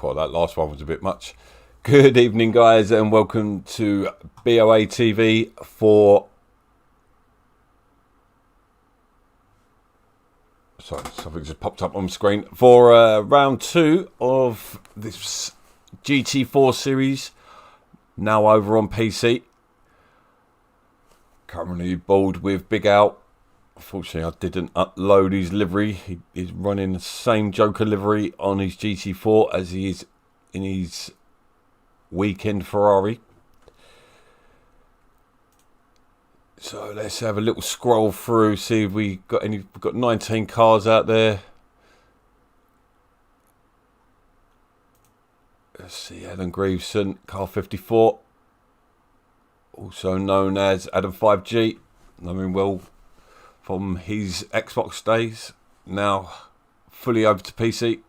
Quite that last one was a bit much. Good evening, guys, and welcome to BoATV for... Sorry, something just popped up on the screen. For round 2 of this GT4 series, now over on PC. Currently bowled with Big Al Unfortunately, I didn't upload his livery. He's running the same Joker livery on his GT4 as he is in his weekend Ferrari. So let's have a little scroll through, see if we got any. We've got 19 cars out there. Let's see, Adam Greaveson, car 54, also known as Adam 5G, knowing well from his Xbox days, now fully over to PC.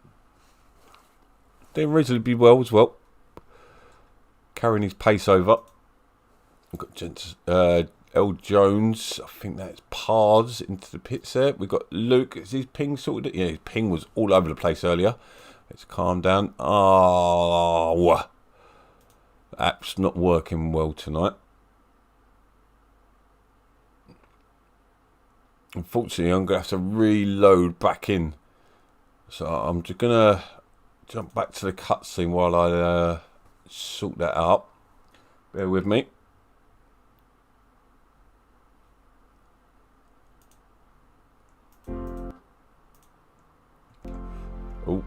Doing reasonably well as well, carrying his pace over. We've got L. Jones, I think that's Pards into the pits there. We've got Luke, is his ping sorted? Yeah, his ping was all over the place earlier. Let's calm down. Oh, the app's not working well tonight. Unfortunately, I'm going to have to reload back in. So I'm just going to jump back to the cutscene while I sort that out. Bear with me. Oh,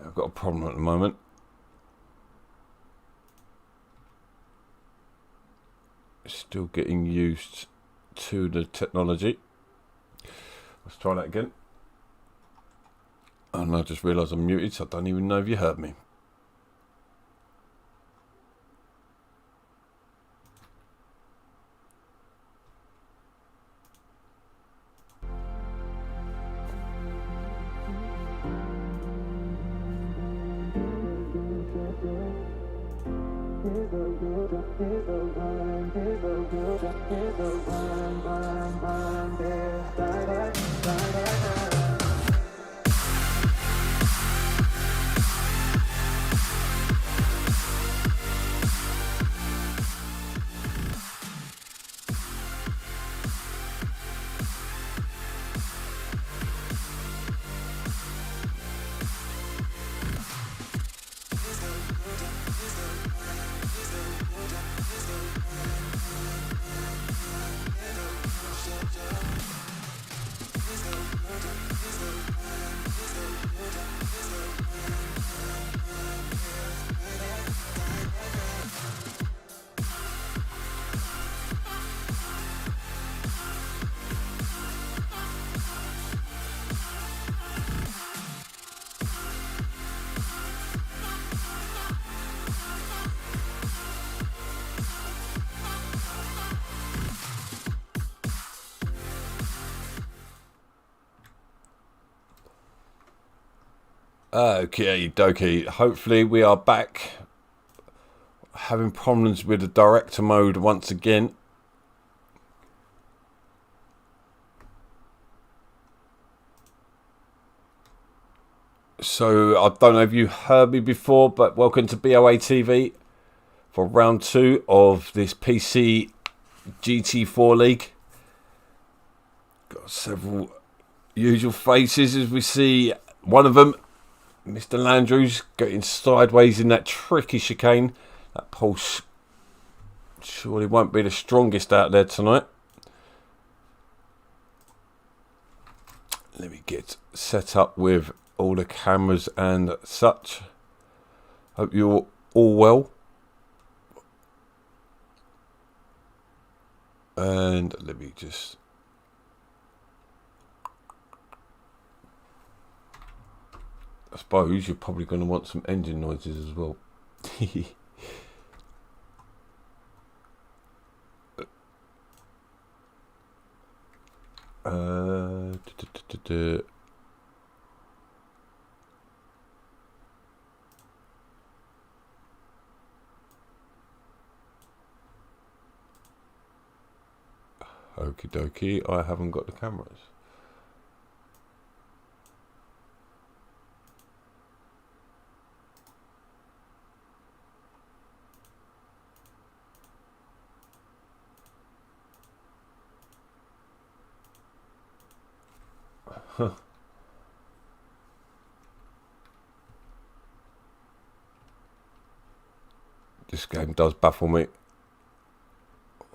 I've got a problem at the moment. Still getting used to the technology. Let's try that again. And I just realised I'm muted, so I don't even know if you heard me. Okay, dokie. Hopefully we are back. Having problems with the director mode once again. So I don't know if you heard me before, but welcome to BoATV for round 2 of this PC GT4 League. Got several usual faces as we see one of them. Mr. Landrews getting sideways in that tricky chicane. That pulse surely won't be the strongest out there tonight. Let me get set up with all the cameras and such. Hope you're all well. And let me just... I suppose you're probably going to want some engine noises as well. Okie dokie, I haven't got the cameras. Huh. This game does baffle me.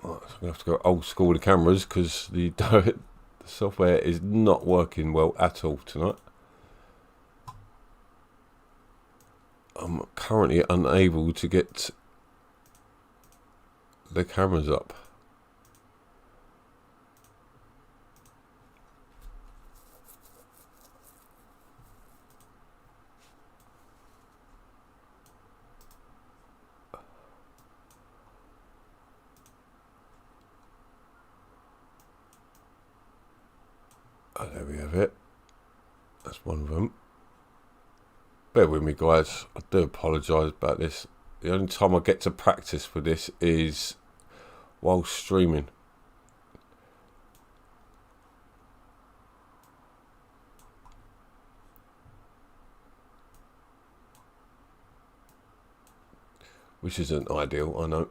Right. I'm gonna have to go old school with the cameras because the software is not working well at all tonight. I'm currently unable to get the cameras up. Oh, there we have it. That's one of them. Bear with me, guys. I do apologise about this. The only time I get to practice with this is while streaming. Which isn't ideal, I know.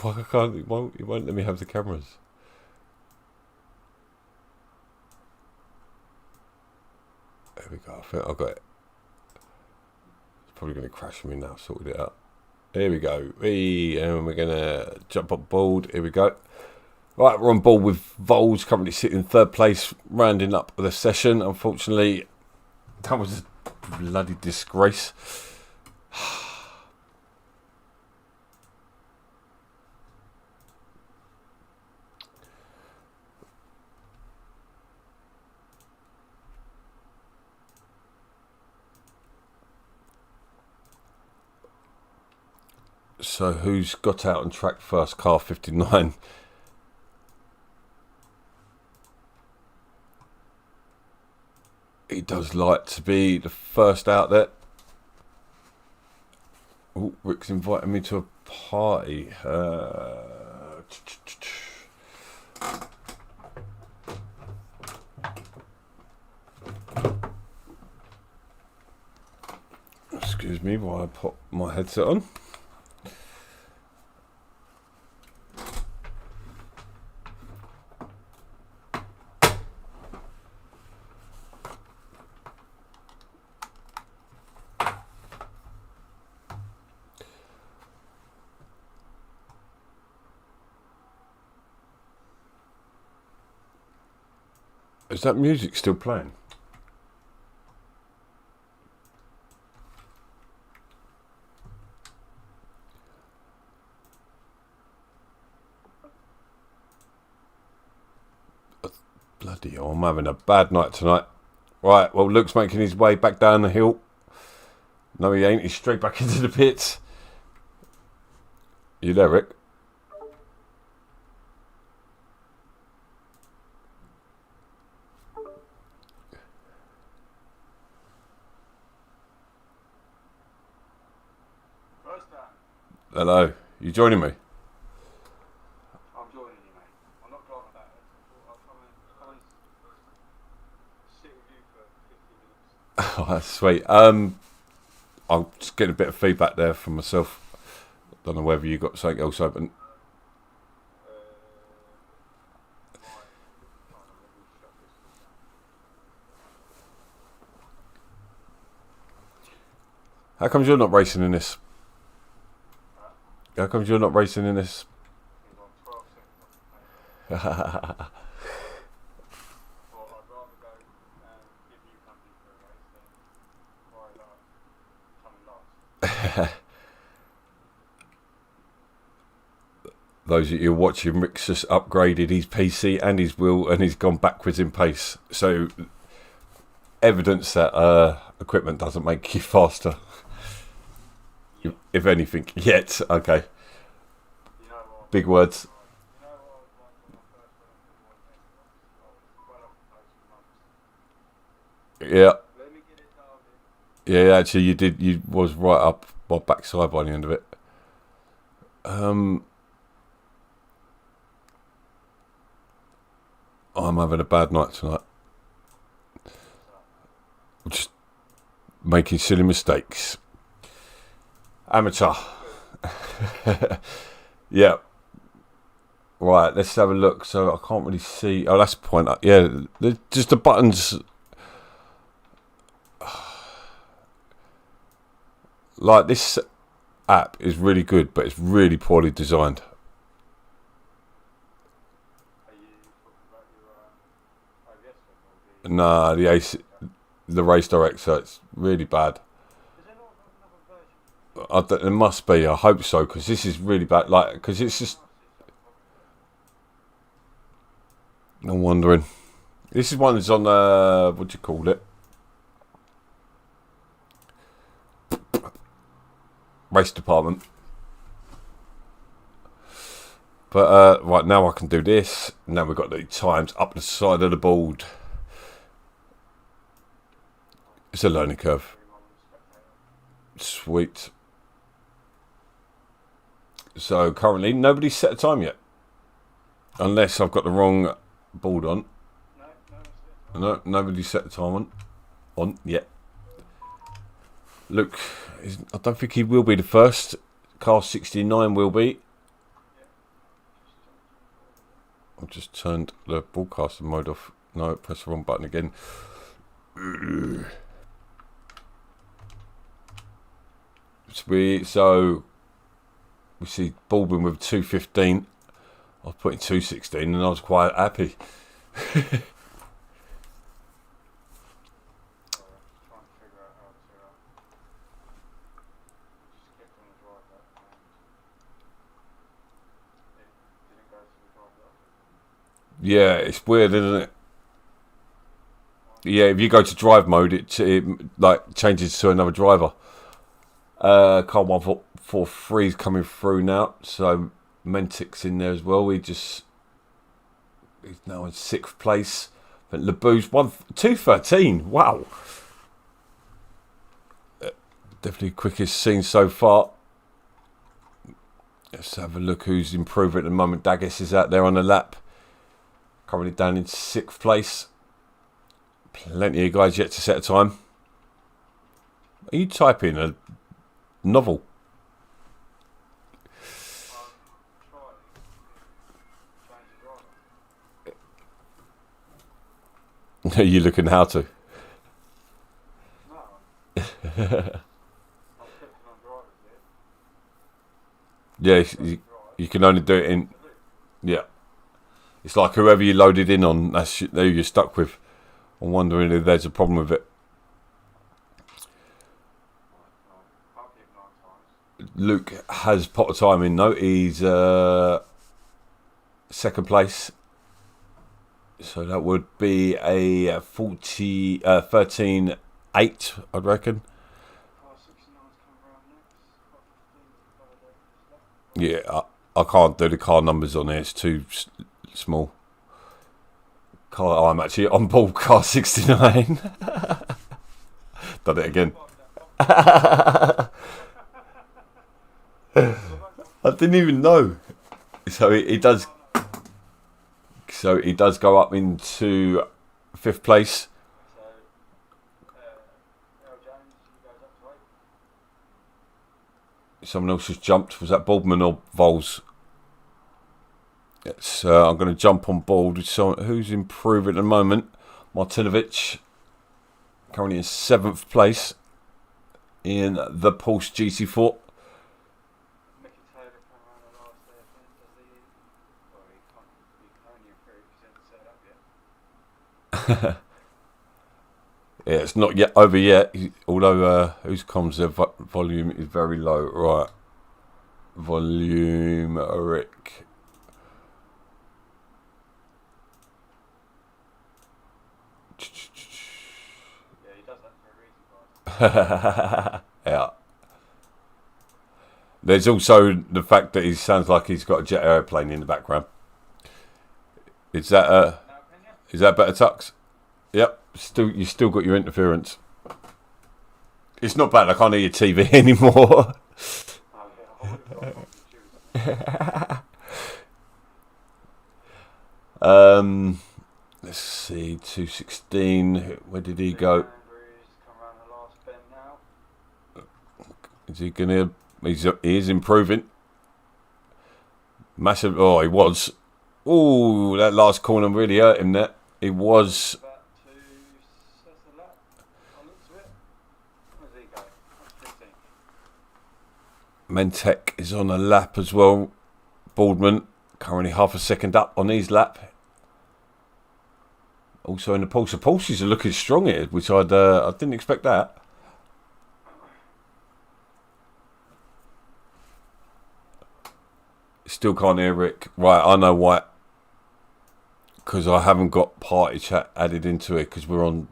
Why I can't? It won't let me have the cameras. There we go. I think I got it. It's probably going to crash me now. Sorted it out. Here we go. And we're going to jump up board. Here we go. Right, we're on board with Vols, currently sitting in third place, rounding up the session. Unfortunately, that was a bloody disgrace. So who's got out on track first? Car 59. He does like to be the first out there. Oh, Rick's inviting me to a party. Excuse me while I put my headset on. Is that music still playing? Bloody hell, I'm having a bad night tonight. Right, well, Luke's making his way back down the hill. No, he ain't. He's straight back into the pits. You there, Rick? Hello, you joining me? I'm joining you, mate. I'm not driving about it. I'll come and sit with you for 50 minutes. Oh, that's sweet. I'm just getting a bit of feedback there from myself. Don't know whether you got something else open. How comes you're not racing in this? How comes you're not racing in this? Those that you're watching, Rick's just upgraded his PC and his wheel, and he's gone backwards in pace. So, evidence that equipment doesn't make you faster. If anything, yet. Okay. Big words. Yeah. Yeah, actually, you did. You was right up my backside by the end of it. I'm having a bad night tonight. I'm just making silly mistakes. Amateur. Yeah. Right, let's have a look. So I can't really see. Oh, that's the point. Yeah, just the buttons. Like, this app is really good, but it's really poorly designed. Are you talking about your OBS thing or the? Nah, the Race Direct, so it's really bad. Is there not another version? It must be. I hope so, because this is really bad. Like, because it's just. I'm wondering. This is one that's on what do you call it? Race department. But right now I can do this. Now we've got the times up the side of the board. It's a learning curve. Sweet. So currently nobody's set a time yet, unless I've got the wrong board on. No, nobody's set the time on yet. Luke, I don't think he will be the first. Car 69 will be. I've just turned the broadcaster mode off. No, press the wrong button again. So we see Baldwin with 2:15. I was putting 2:16 and I was quite happy. Yeah, it's weird, isn't it? Yeah, if you go to drive mode, it like changes to another driver. Car 143 is coming through now, so Mentic's in there as well. He's now in 6th place. But Lebu's 2:13. Wow, definitely quickest seen so far. Let's have a look who's improving at the moment. Daggis is out there on the lap. Currently down in 6th place. Plenty of guys yet to set a time. Are you typing a novel? Are you looking how to? Yeah, you can only do it in. Yeah. It's like whoever you loaded in on, that's who you're stuck with. I'm wondering if there's a problem with it. Luke has put a time in though. He's 2nd place. So that would be a 13.8, I'd reckon. Yeah, I can't do the car numbers on here. It's too small. I'm actually on board car 69. Done it again. I didn't even know. So he does. So he does go up into 5th place. Someone else just jumped. Was that Baldwin or Vols? Yes, I'm going to jump on board with someone who's improving at the moment. Martinovic, currently in 7th place in the Porsche GT4. Yeah, it's not yet over yet. Although whose comms their volume is very low. Right, volume Rick. Yeah, he does that for a reason, guys. Yeah. There's also the fact that he sounds like he's got a jet airplane in the background. Is that better, Tux? Yep. You still got your interference. It's not bad. I can't hear your TV anymore. Let's see. 2:16. Where did he go? Is he gonna? He is improving. Massive. Oh, he was. Oh, that last corner really hurt him there. He was... About to set a lap. I looked at it. Where's he go? That's 15. Mentek is on a lap as well. Boardman currently half a second up on his lap. Also in the Pulse. The Pulses are looking strong here, which I didn't expect that. Still can't hear Rick. Right, I know why. Because I haven't got party chat added into it because we're on...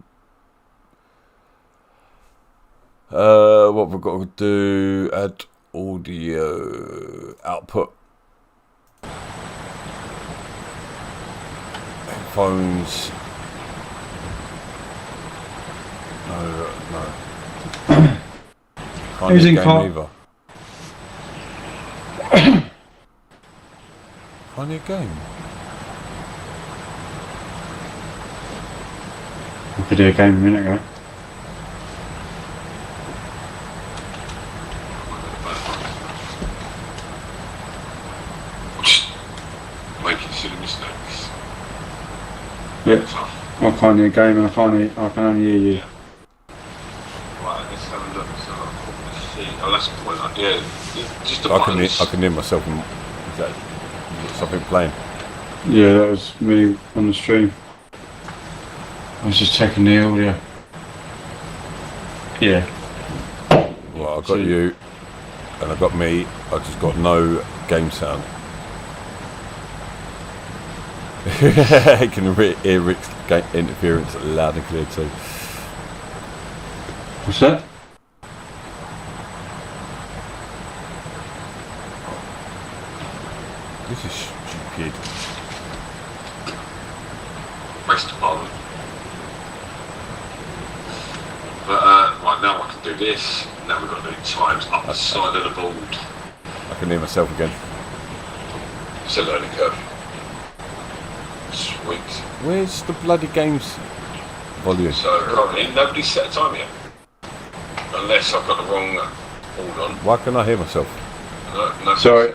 what we've got to do... Add audio output. Headphones. No. Can't Who's hear in game car? either. Can't hear game. I could do a game a minute ago. Making silly mistakes. Yep. I can't hear a game and I can only hear you. Right, let's have a look. So, let's see. Oh, that's the point. Yeah, just the I can hear myself. Is that something playing? Yeah, that was me on the stream. I was just checking the audio. Yeah. Well, I've got you, and I've got me. I just got no game sound. You can hear Rick's interference loud and clear too. What's that? This is stupid. Race department. But right now I can do this. Now we've got to do times up the side of the board. I can hear myself again. It's a learning curve. Sweet. Where's the bloody games volume? So currently nobody's set a time yet. Unless I've got the wrong hold on. Why can I hear myself? No, Sorry.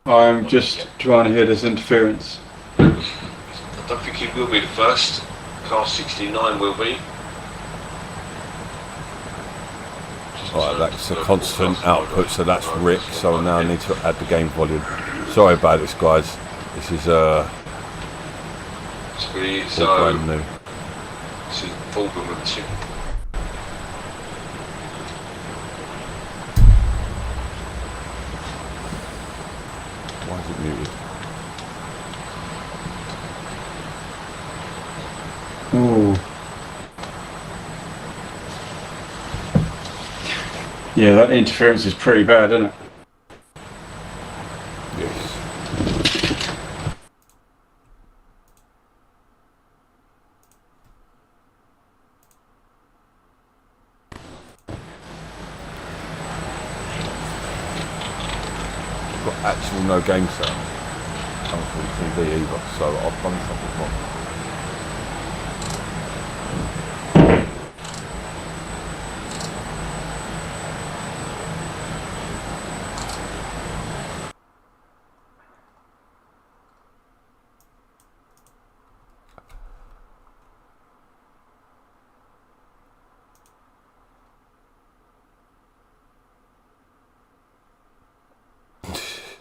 I'm just trying to hear this interference. I don't think he will be the first. Car 69 will be. Alright, that's a constant output, so that's Rick, so now I need to add the game volume. Sorry about this, guys. This is Sweet, all so brand new. this is Baldwin with 2. Why is it muted? Ooh. Yeah, that interference is pretty bad, isn't it? Yes. Got actual no game sound coming from the TV either, so I've done something wrong.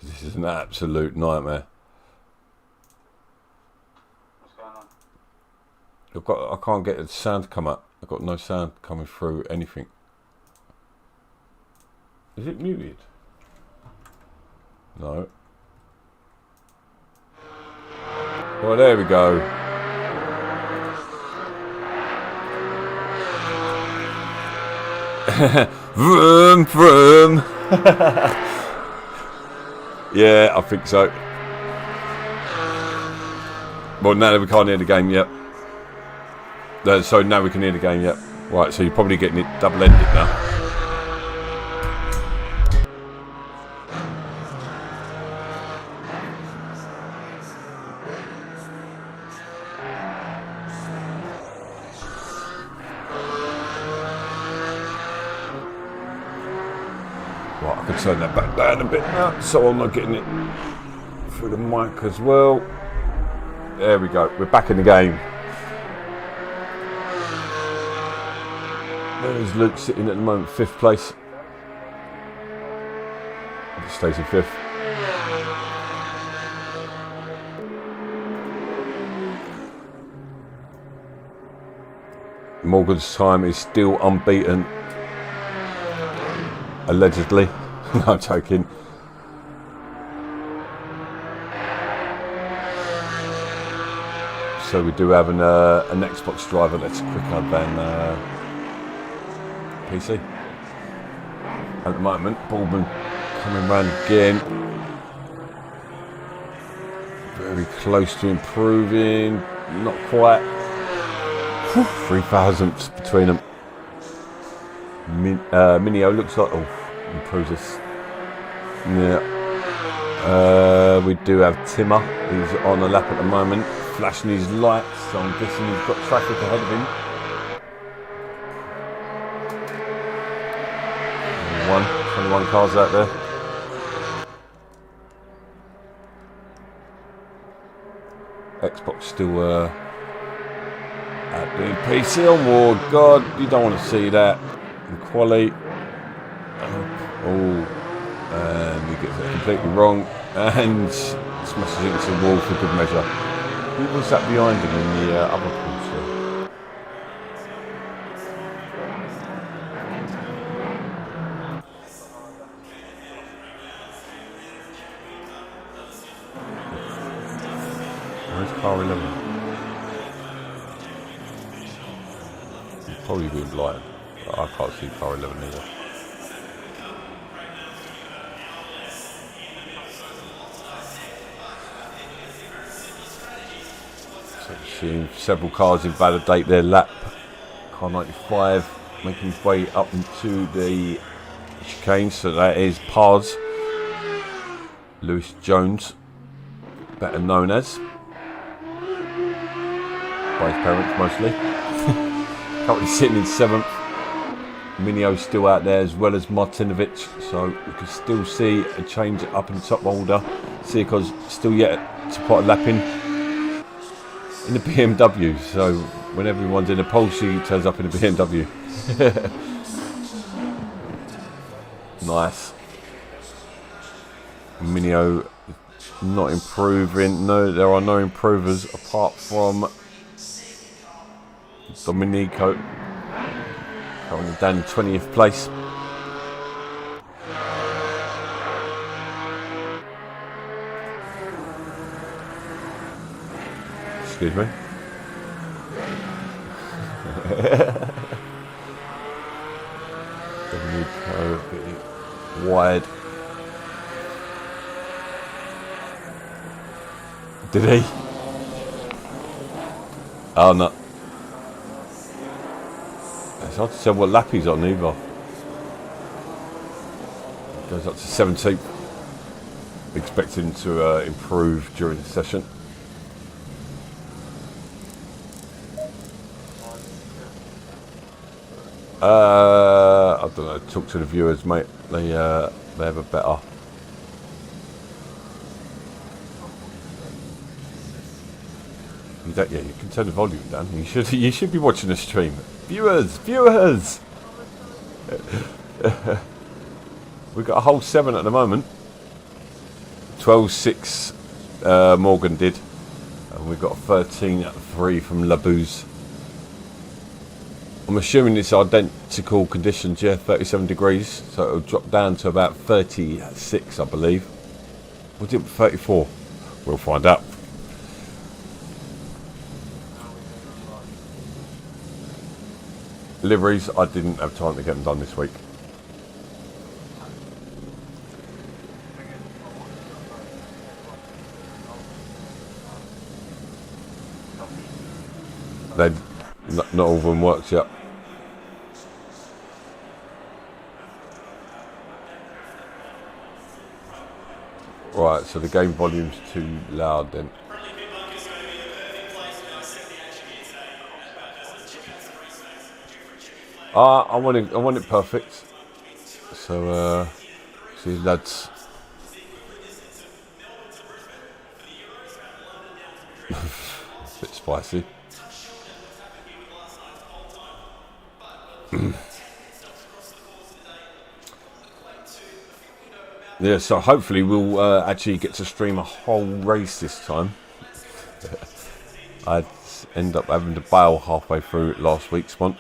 This is an absolute nightmare. What's going on? I can't get the sound to come up. I've got no sound coming through anything. Is it muted? No. Well, there we go. Vroom, vroom. Yeah, I think so. Well, now we can't hear the game yet. So now we can hear the game yet. Right, so you're probably getting it double-ended now. Right, I can turn that back down a bit now, so I'm not getting it through the mic as well. There we go. We're back in the game. There's Luke sitting at the moment, 5th place. He stays in 5th. Morgan's time is still unbeaten. Allegedly. No, I'm joking. So we do have an Xbox driver that's quicker than PC. At the moment, Baldwin coming round again. Very close to improving. Not quite. 3 thousandths between them. Minio looks like improves this. Yeah. We do have Timmer. He's on a lap at the moment, flashing his lights. So I'm guessing he's got traffic ahead of him. 21 cars out there. Xbox still at the PC. Oh god, you don't want to see that. And quali. And he gets it completely wrong and smashes into the wall for good measure. Who was that behind him in the other Porsche? Where's car 11? He's probably been blind. I can't see car 11 either. So seeing several cars invalidate their lap. Car 95 making his way up into the chicane. So that is Pars. Lewis Jones, better known as. By his parents mostly. Currently sitting in 7th. Minio still out there as well as Martinovic, so we can still see a change up in the top order. Sirko's still yet to put a lap in the BMW, so when everyone's in a Porsche he turns up in a BMW. Nice. Minio not improving. No, there are no improvers apart from Domenico, currently down in 20th place. Excuse me. Domenico a bit wide. Did he? Oh no. It's hard to tell what lap he's on either. Goes up to 17th. Expecting to improve during the session. I don't know. Talk to the viewers, mate. They have a better. Yeah, you can turn the volume down. You should be watching the stream. Viewers! We've got a whole 7 at the moment. 12.6 Morgan did. And we've got a 13.3 from Labouze. I'm assuming it's identical conditions, yeah, 37 degrees. So it'll drop down to about 36, I believe. Was it 34? We'll find out. Liveries, I didn't have time to get them done this week. Not all of them worked yet. Right, so the game volume's too loud then. I want it perfect. So see lads. spicy. Yeah, so hopefully we'll actually get to stream a whole race this time. I'd end up having to bail halfway through last week's one.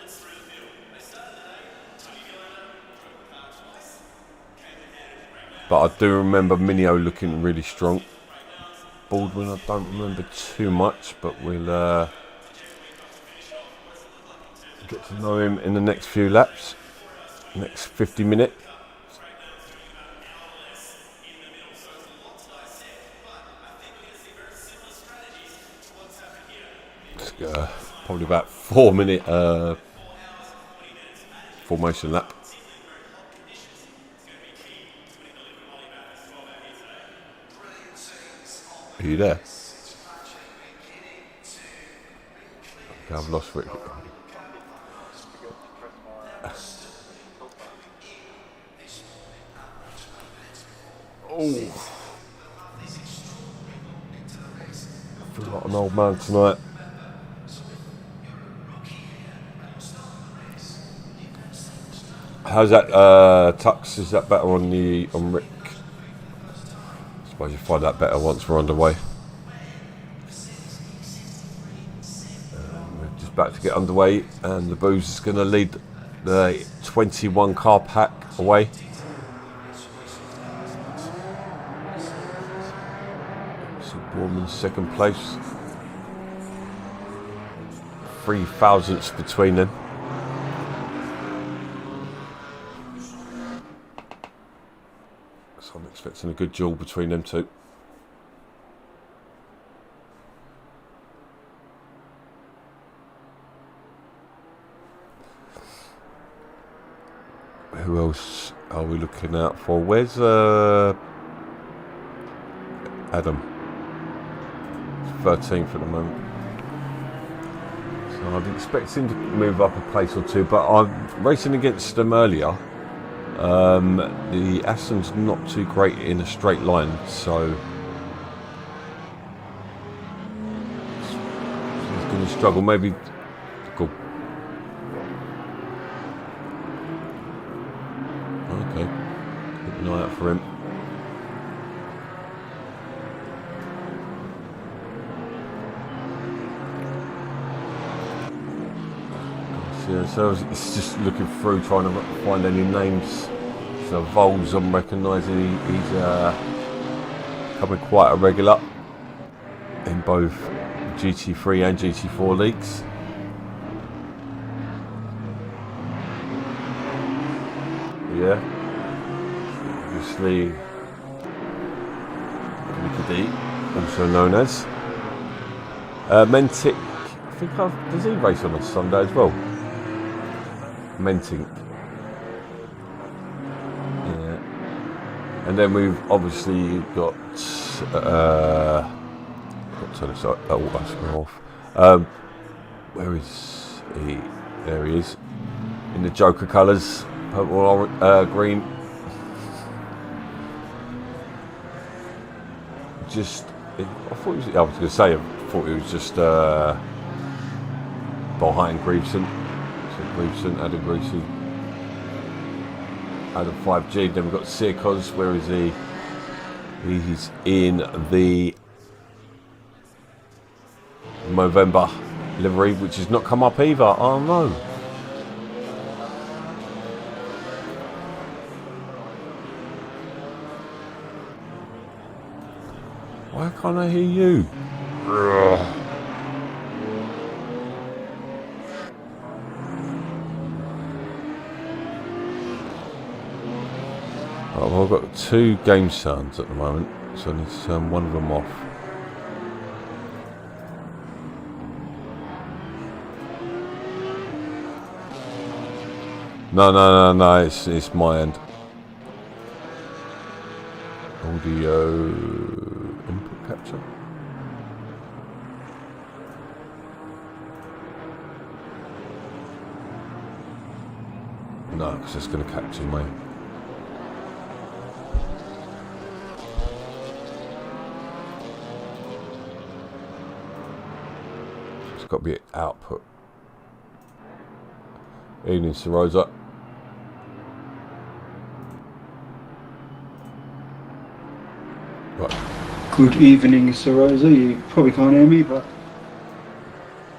But I do remember Minio looking really strong. Baldwin, I don't remember too much, but we'll get to know him in the next few laps, next 50 minutes. Probably about 4-minute formation lap. Are you there? Okay, I've lost Rick. Oh, I feel like an old man tonight. How's that, Tux? Is that better on Rick? I suppose you find that better once we're underway. We're just about to get underway, and the Booze is going to lead the 21 car pack away. So Borman's second place. 3 thousandths between them. So I'm expecting a good duel between them two. Who else are we looking out for? Where's Adam? 13th at the moment. So I'd expect him to move up a place or two, but I'm racing against them earlier. The Aston's not too great in a straight line, so he's going to struggle. Maybe cool. Okay, keep an eye out for him. Yeah, so it's just looking through, trying to find any names. So Vols, I'm recognising he's becoming quite a regular in both GT3 and GT4 leagues. Yeah, obviously Nicky D, also known as Mentic. I think does he race on a Sunday as well? Menting. Yeah. And then we've obviously got turn this up. Oh, I scroll off. Where is he? There he is. In the Joker colours. Purple, orange, green. Just I thought it was, I was going to say I thought it was just behind Greaveson. Greaveson, Adam Greaveson, Adam 5G. Then we've got Sirkos. Where is he? He's in the Movember livery, which has not come up either. Oh no. Why can't I hear you? Well, I've got 2 game sounds at the moment, so I need to turn one of them off. No, it's my end. Audio input capture. No, because it's going to capture my. got to be output. Evening, Sir Rosa. Right. Good evening, Sir Rosa. You probably can't hear me, but...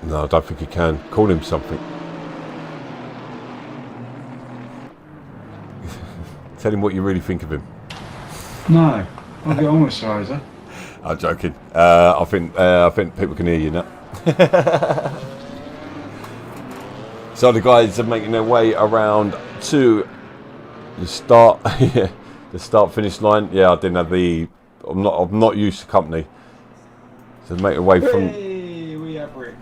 No, I don't think you can. Call him something. Tell him what you really think of him. No, I'll get on with Sir Rosa. I'm joking. I think people can hear you now. So the guys are making their way around to the start. Yeah, the start finish line. Yeah, I didn't have the. I'm not used to company. So make their way from. Hey, we have Rick.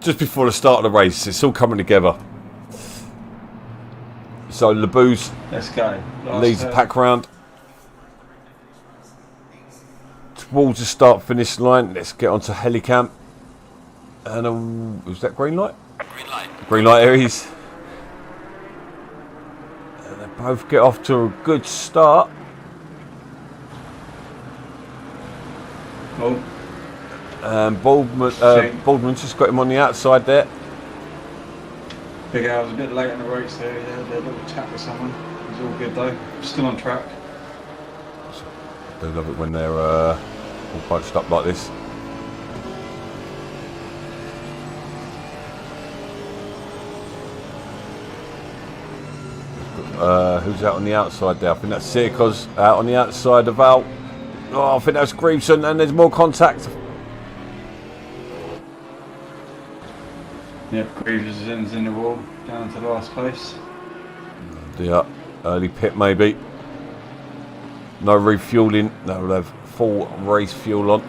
Just before the start of the race. It's all coming together. So Labou's Let's go. leads the pack round towards the start finish line. Let's get onto Helicamp. And was that green light? Green light. Green light Aries. And they both get off to a good start. Oh, Baldwin just got him on the outside there. Big Al was a bit late in the race there. He had a little chat with someone. It was all good though. Still on track. They love it when they're all bunched up like this. Who's out on the outside there? I think that's Sirkos out on the outside of Al. Oh, I think that's Greaveson, and there's more contact. Yep, Greaveson's in the wall, down to last place. Yeah, early pit maybe. No refueling. No, we'll have full race fuel on.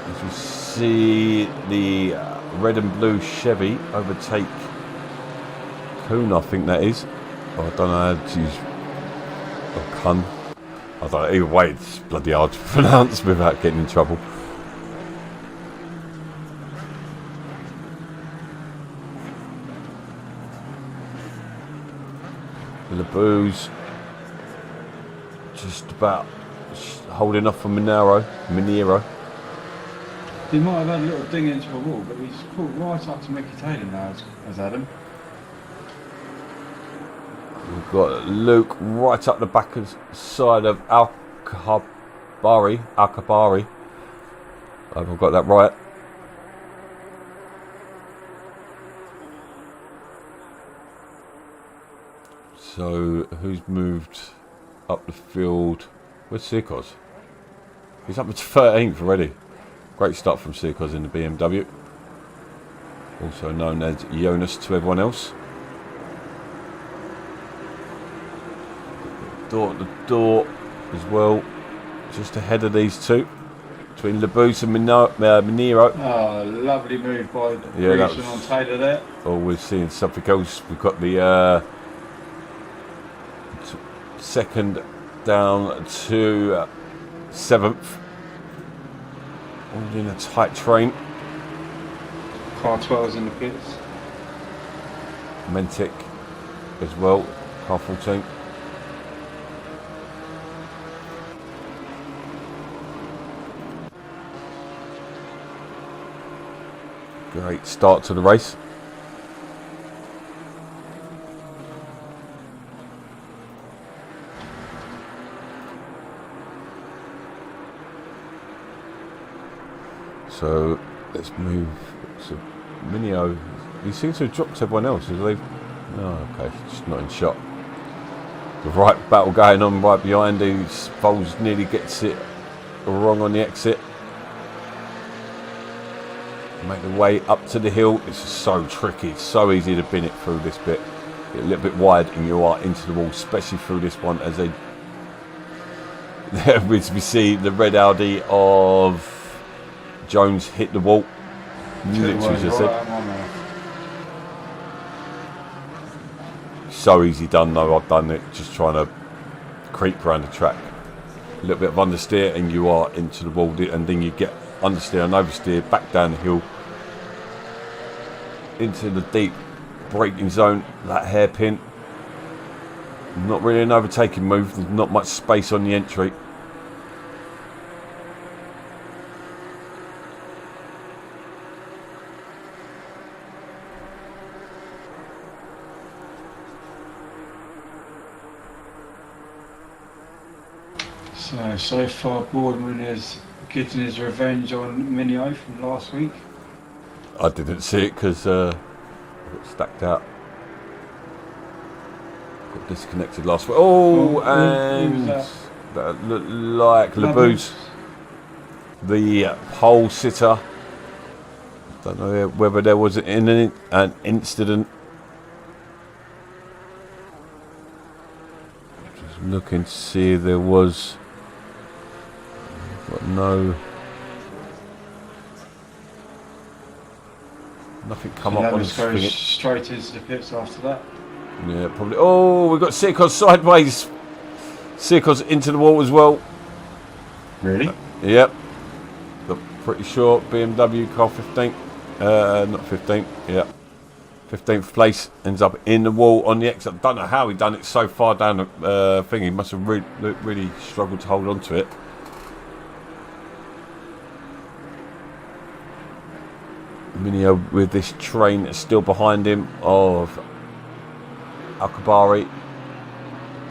As we see the red and blue Chevy overtake Kuhn, I think that is. Oh, I don't know how to use. Oh, Kuhn. I don't know. Either way, it's bloody hard to pronounce without getting in trouble. Labou's just about holding off for Minero. He might have had a little ding into a wall, but he's pulled right up to Mickey Taylor now as Adam. We've got Luke right up the back side of Al-Kabari. I hope I've got that right. So, who's moved up the field? Where's Sirkos? He's up to 13th already. Great start from Sirkos in the BMW. Also known as Jonas to everyone else. Door to door as well. Just ahead of these two. Between Labou's and Minero. Oh, lovely move by Greaveson on Taylor there. Oh, we're seeing something else. We've got the second down to 7th. All in a tight train. Car 12's in the pits. Mentic as well. Car 14. Great start to the race. So let's move. So Minio, he seems to have dropped everyone else. Oh, okay, just not in shot. The right battle going on right behind. Foles nearly gets it wrong on the exit. Make the way up to the hill. It's just so tricky. It's so easy to bin it through this bit. Get a little bit wide and you are into the wall, especially through this one as they. We see the red Audi of Jones hit the wall. Literally just said. So easy done though. I've done it just trying to creep around the track. A little bit of understeer and you are into the wall, and then you get understeer and oversteer back down the hill into the deep braking zone. That hairpin, not really an overtaking move. There's not much space on the entry. So far, Boardman is getting his revenge on Minio from last week. I didn't see it because I got stacked out. Got disconnected last week. Oh, and that looked like Labou's, the pole sitter. Don't know whether there was an incident. Just looking to see if there was. Got nothing come up on the screen. Straight into the pits after that. Yeah, probably. Oh, we've got Sirkos sideways. Sirkos into the wall as well. Really? Yep. Got pretty short. BMW car 15th. Not 15th. Yeah. 15th place. Ends up in the wall on the exit. I don't know how he done it so far down the thing. He must have really struggled to hold on to it. Minio with this train that's still behind him of Alkabari,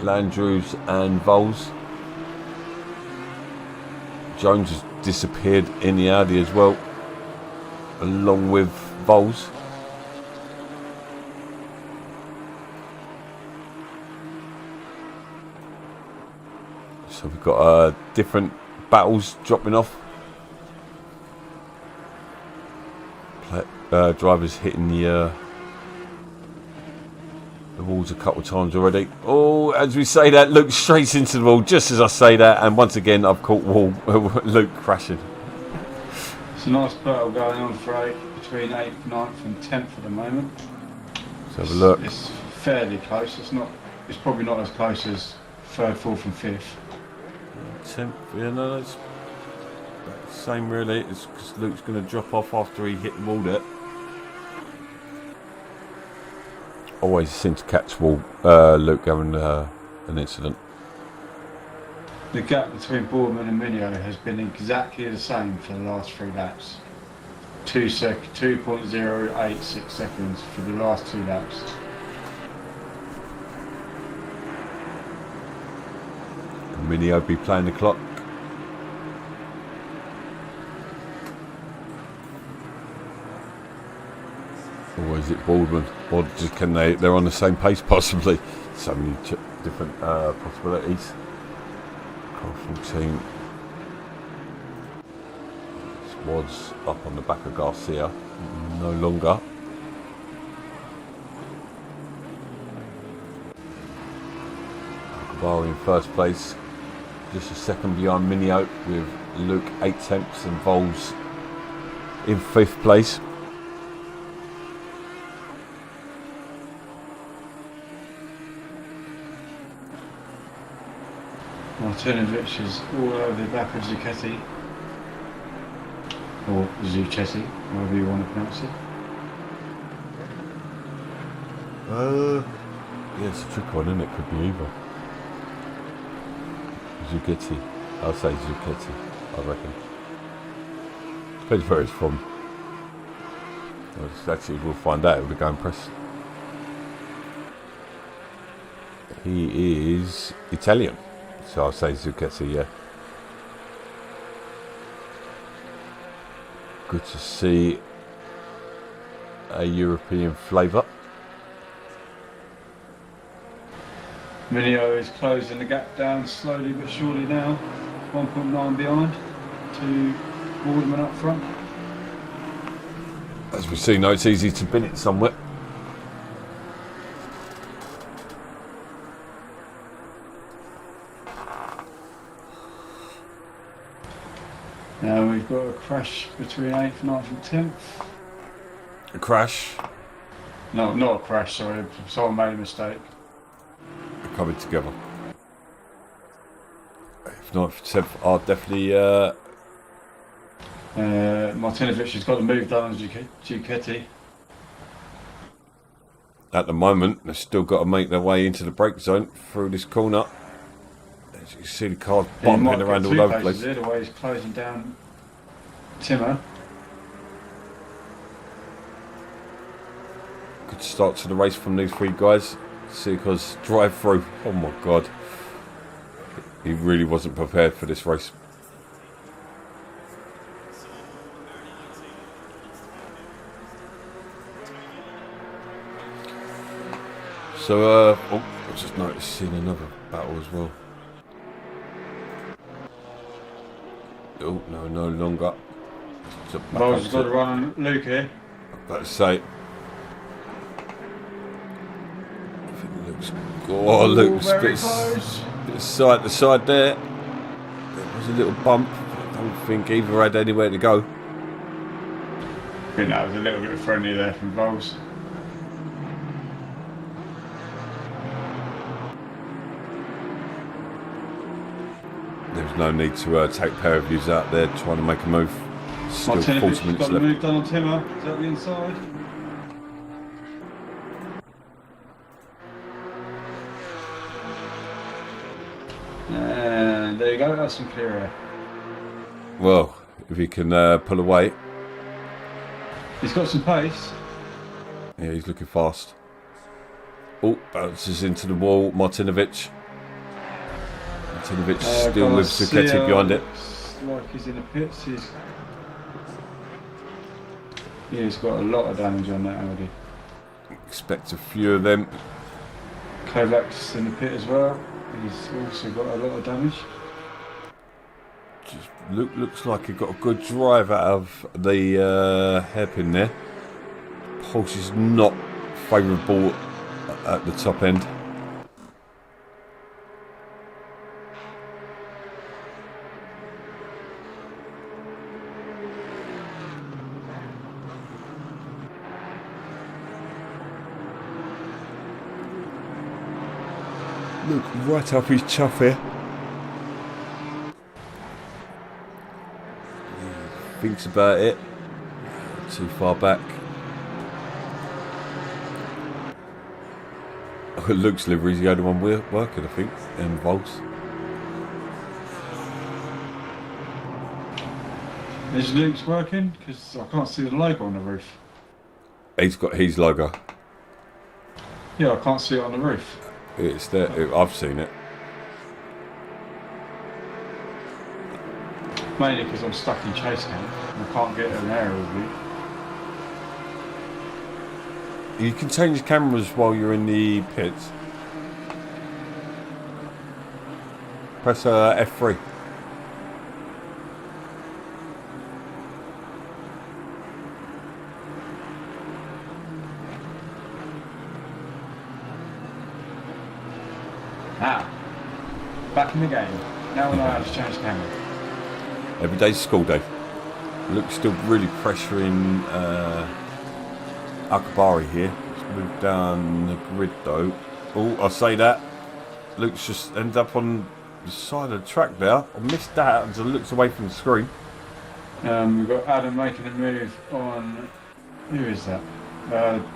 Landrews and Vols. Jones has disappeared in the Audi as well, along with Vols. So we've got different battles dropping off. Drivers hitting the walls a couple of times already. Oh, as we say that, Luke straight into the wall just as I say that, and once again I've caught Luke crashing. It's a nice battle going on for between 8th, 9th and 10th at the moment. Let's have a look. It's fairly close. It's probably not as close as 3rd, 4th and 5th. 10th, yeah, no, it's the same really. It's because Luke's going to drop off after he hit the wall there. Always seem to catch Luke having an incident. The gap between Boardman and Minio has been exactly the same for the last 3 laps. 2.086 seconds for the last 2 laps. And Minio be playing the clock. Or is it Baldwin? Or just can they're on the same pace possibly? So many different possibilities. Car 14. Squad's up on the back of Garcia. No longer. Akabari in first place. Just a second behind Minio with Luke 8/10 and Vols in 5th place. Martinovic is all over the back of Zucchetti, or Zucchetti, however you want to pronounce it. Yeah, it's a trick one, isn't it? Could be either. Zucchetti. I'll say Zucchetti, I reckon. Depends where it's from. Actually, we'll find out if we go and press. He is Italian. So I'll say Zucchetti, yeah. Good to see a European flavour. Minio is closing the gap down slowly but surely now. 1.9 behind to Boardman up front. As we see now, it's easy to bin it somewhere. Now we've got a crash between 8th, 9th and 10th. A crash. No, not a crash, sorry. Someone made a mistake. They're coming together. If not, 10th are definitely... Martinovic has got the move done on Zucchetti. At the moment, they've still got to make their way into the brake zone through this corner. As you can see, the car's bumping around all over the place. The way he's closing down Timmer. Good start to the race from these 3 guys. Sirkos drive through. Oh my god. He really wasn't prepared for this race. So, oh, I just noticed seeing another battle as well. Oh, no longer. Bowles has got to run Luke here. About to say. I think Luke's. Oh, Luke's a bit side to side there. There was a little bump. I don't think either had anywhere to go. I think that was a little bit friendly there from Bowles. There's no need to take pair of views out there trying to make a move. Still 40 minutes got left. the move done on Timmer. Is that the inside? And there you go, that's some clear air. Well, if he can pull away. He's got some pace. Yeah, he's looking fast. Oh, bounces into the wall. Martinovic still with Zucchetti behind it. Like he's in the pits. He's got a lot of damage on that Audi. Expect a few of them. Kovac's in the pit as well. He's also got a lot of damage. Just looks like he got a good drive out of the hairpin there. Pulse is not favourable at the top end. Look right up his chuff here. He thinks about it. Too far back. Oh, Luke's livery's the only one working, I think, and Volts. Is Luke's working? Because I can't see the logo on the roof. He's got his logo. Yeah, I can't see it on the roof. It's there. I've seen it. Mainly because I'm stuck in chase cam and I can't get an aerial view. You can change cameras while you're in the pits. Press F3. Ah, back in the game. Now I know how to change camera. Every day's school day. Luke's still really pressuring Akbari here. Let's move down the grid though. Oh, I say that. Luke's just ended up on the side of the track there. I missed that until looks away from the screen. We've got Adam making a move on. Who is that?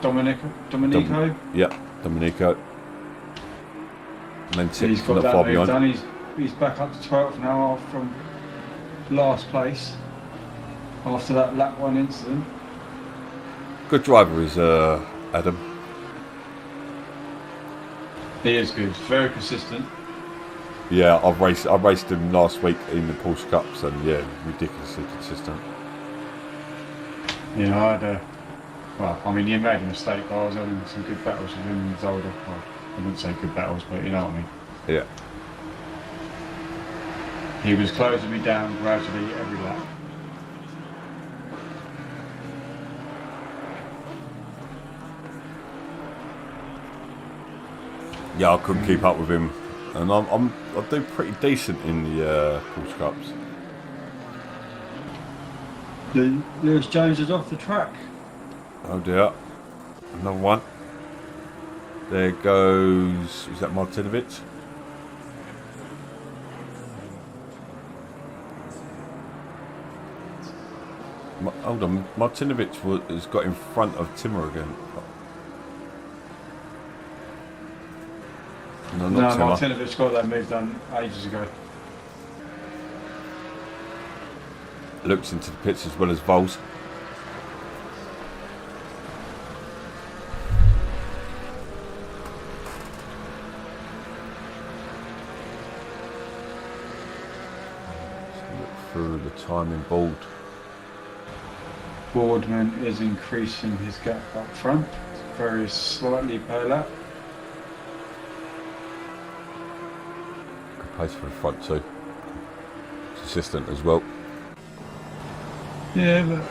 Domenico? Yep, Domenico. And then So he's Tips from got the that far move behind. done. He's back up to 12th now from last place after that lap 1 incident. Good driver is Adam. He is good, very consistent. Yeah, I raced him last week in the Porsche Cups, and yeah, ridiculously consistent. Yeah, I had well, I mean, he made a mistake, but I was having some good battles with him and Zolder. Well, I wouldn't say good battles, but you know what I mean. Yeah. He was closing me down gradually every lap. Yeah, I couldn't keep up with him, and I do pretty decent in the Porsche Cups. Lewis Jones is off the track. Oh dear, another one. There goes. Is that Martinovic? Hold on, Martinovic has got in front of Timmer again. No, not Timmer. Martinovic got that move done ages ago. Looks into the pits as well as Vols. Timing board. Boardman is increasing his gap up front, very slightly per lap. Good pace for the front too. Consistent as well. Yeah, but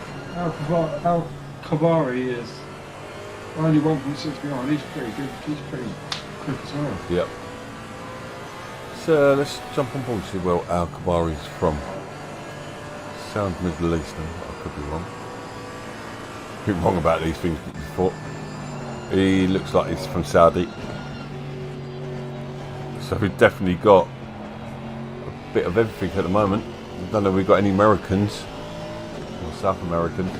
Al Kabari is only 1.6 behind. He's pretty good. He's pretty quick as well. Yep. So let's jump on board and see where Al Kabari's from. Sounds Middle Eastern, but I could be wrong. Been wrong about these things before. He looks like he's from Saudi. So we've definitely got a bit of everything at the moment. I don't know if we've got any Americans or South Americans.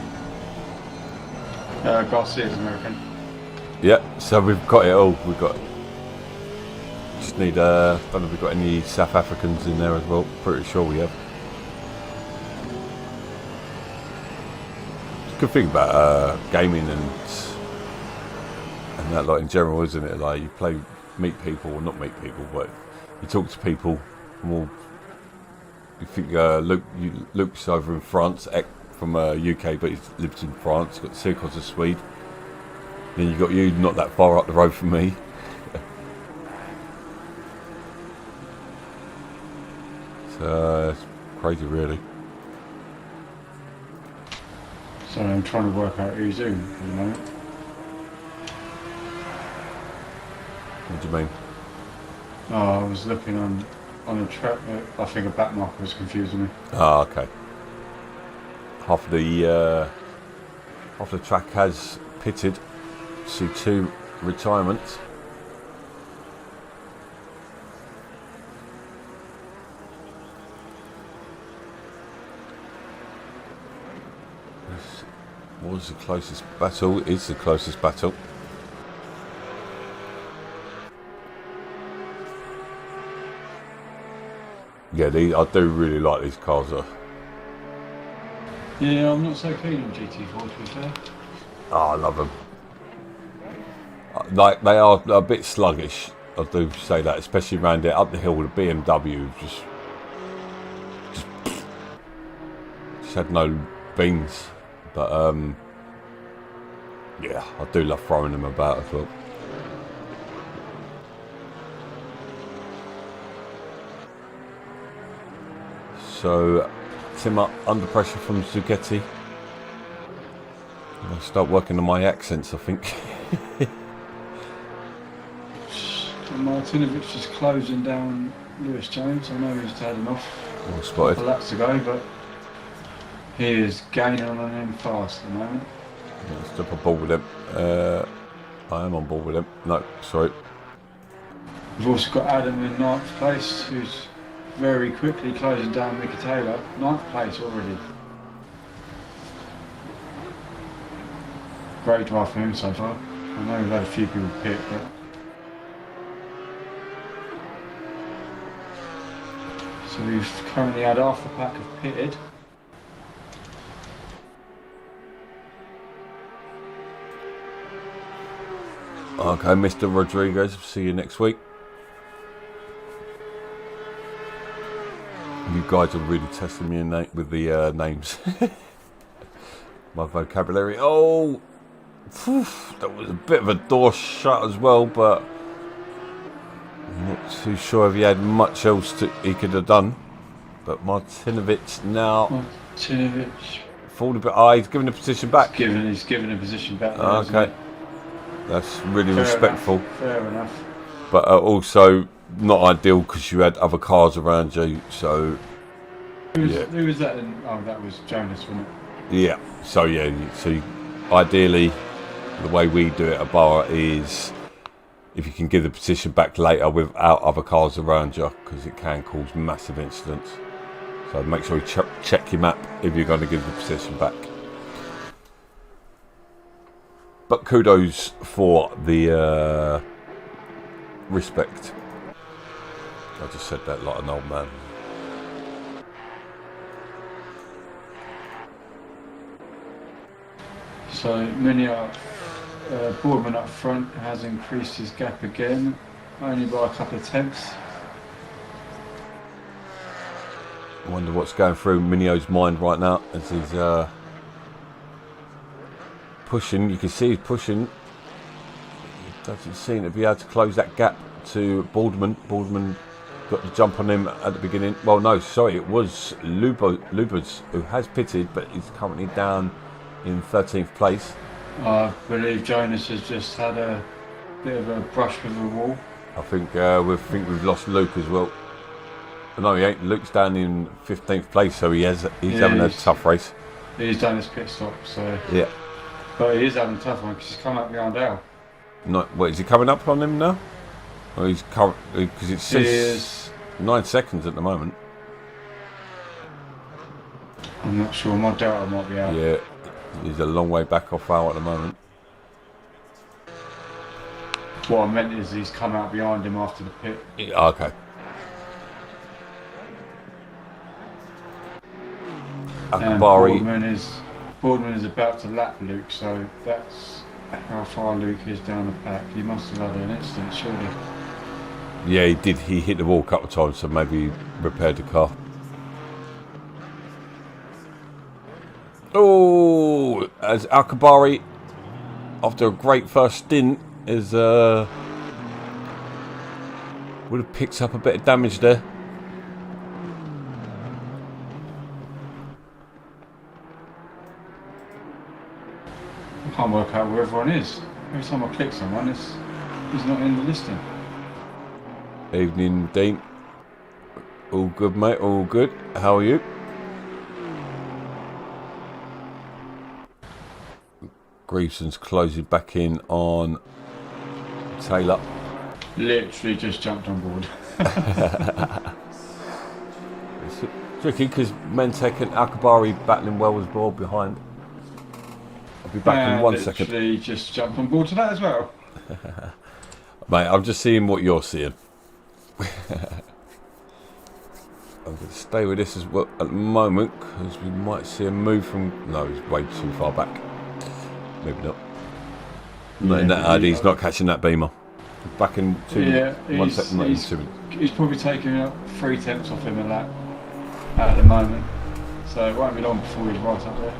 Garcia's American. Yeah, so we've got it all. We've got. Just need. Don't know if we've got any South Africans in there as well. Pretty sure we have. It's a good thing about gaming and that, like in general, isn't it? Like you meet people, or not meet people, but you talk to people from all. You think Luke's over in France, from UK, but he's lived in France. Got Sirkos of Swede. Then you got you, not that far up the road from me. So it's crazy, really. So I'm trying to work out who's who at the moment. What do you mean? Oh, I was looking on a track. I think a back marker was confusing me. Ah, okay. Half the track has pitted. See 2 retirements. This was the closest battle. Is the closest battle. Yeah, I do really like these cars. Yeah, I'm not so keen on GT4 to be fair. Oh, I love them. Like, they are a bit sluggish, I do say that, especially around it up the hill with a BMW. Just had no beans. But yeah, I do love throwing them about as well. So Timmer under pressure from Zugetti. I'll start working on my accents, I think. Martinovic just closing down Lewis Jones. I know he's had enough. Well spotted. Couple laps to go, but he is gaining on him fast at the moment. Let's jump on board with him. I am on board with him. No, sorry. We've also got Adam in 9th place, who's very quickly closing down Mickey Taylor. 9th place already. Great drive for him so far. I know we've had a few people pit, but so we've currently had half the pack have pitted. Okay, Mr. Rodriguez, see you next week. You guys are really testing me with the names. My vocabulary. Oh, phew, that was a bit of a door shut as well, but I'm not too sure if he had much else he could have done. But Martinovic now. Martinovic. Falling a bit. He's giving the position back. He's given a position back. There, okay. That's really respectful. Fair enough. But also not ideal because you had other cars around you. So. Who was that? Oh, that was Jonas, wasn't it? Yeah. So yeah. So ideally, the way we do it at Bar is if you can give the position back later without other cars around you, because it can cause massive incidents. So make sure you check your map if you're going to give the position back. But kudos for the respect. I just said that like an old man. So Boardman up front has increased his gap again, only by a couple of tenths. I wonder what's going through Minio's mind right now as he's pushing. You can see he's pushing. He doesn't seem to be able to close that gap to Boardman. Boardman got the jump on him at the beginning. Well, no, sorry, it was Lubers who has pitted, but he's currently down in 13th place. I believe Jonas has just had a bit of a brush with the wall. I think we've lost Luke as well. No, he ain't. Luke's down in 15th place, so he's having a tough race. He's done his pit stop, so yeah. But he is having a tough one because he's come up behind Al. Not wait, is he coming up on him now? Or he's because it says 9 seconds at the moment. I'm not sure. My data might be out. Yeah, he's a long way back off Al at the moment. What I meant is he's come out behind him after the pit. Yeah, okay. Akbari. Boardman is about to lap Luke, so that's how far Luke is down the pack. He must have had an incident, surely. Yeah, he did. He hit the wall a couple of times, so maybe he repaired the car. Oh, as Akbari, after a great first stint, is would have picked up a bit of damage there. I can't work out where everyone is. Every time I click someone, he's not in the listing. Evening, Dean. All good, mate. All good. How are you? Greaveson's closing back in on Taylor. Literally just jumped on board. It's tricky because Mentek and Akbari battling well as well behind. I'll be back in 1 second. Literally just jumped on board to that as well. Mate, I'm just seeing what you're seeing. I'm going to stay with this as well at the moment because we might see a move from... No, he's way too far back. Maybe not. Not in that ad, he's not catching that beamer. Back in 1 second, not in 2 minutes. He's probably taking up 3 tenths off him a lap at the moment. So it won't be long before he's right up there.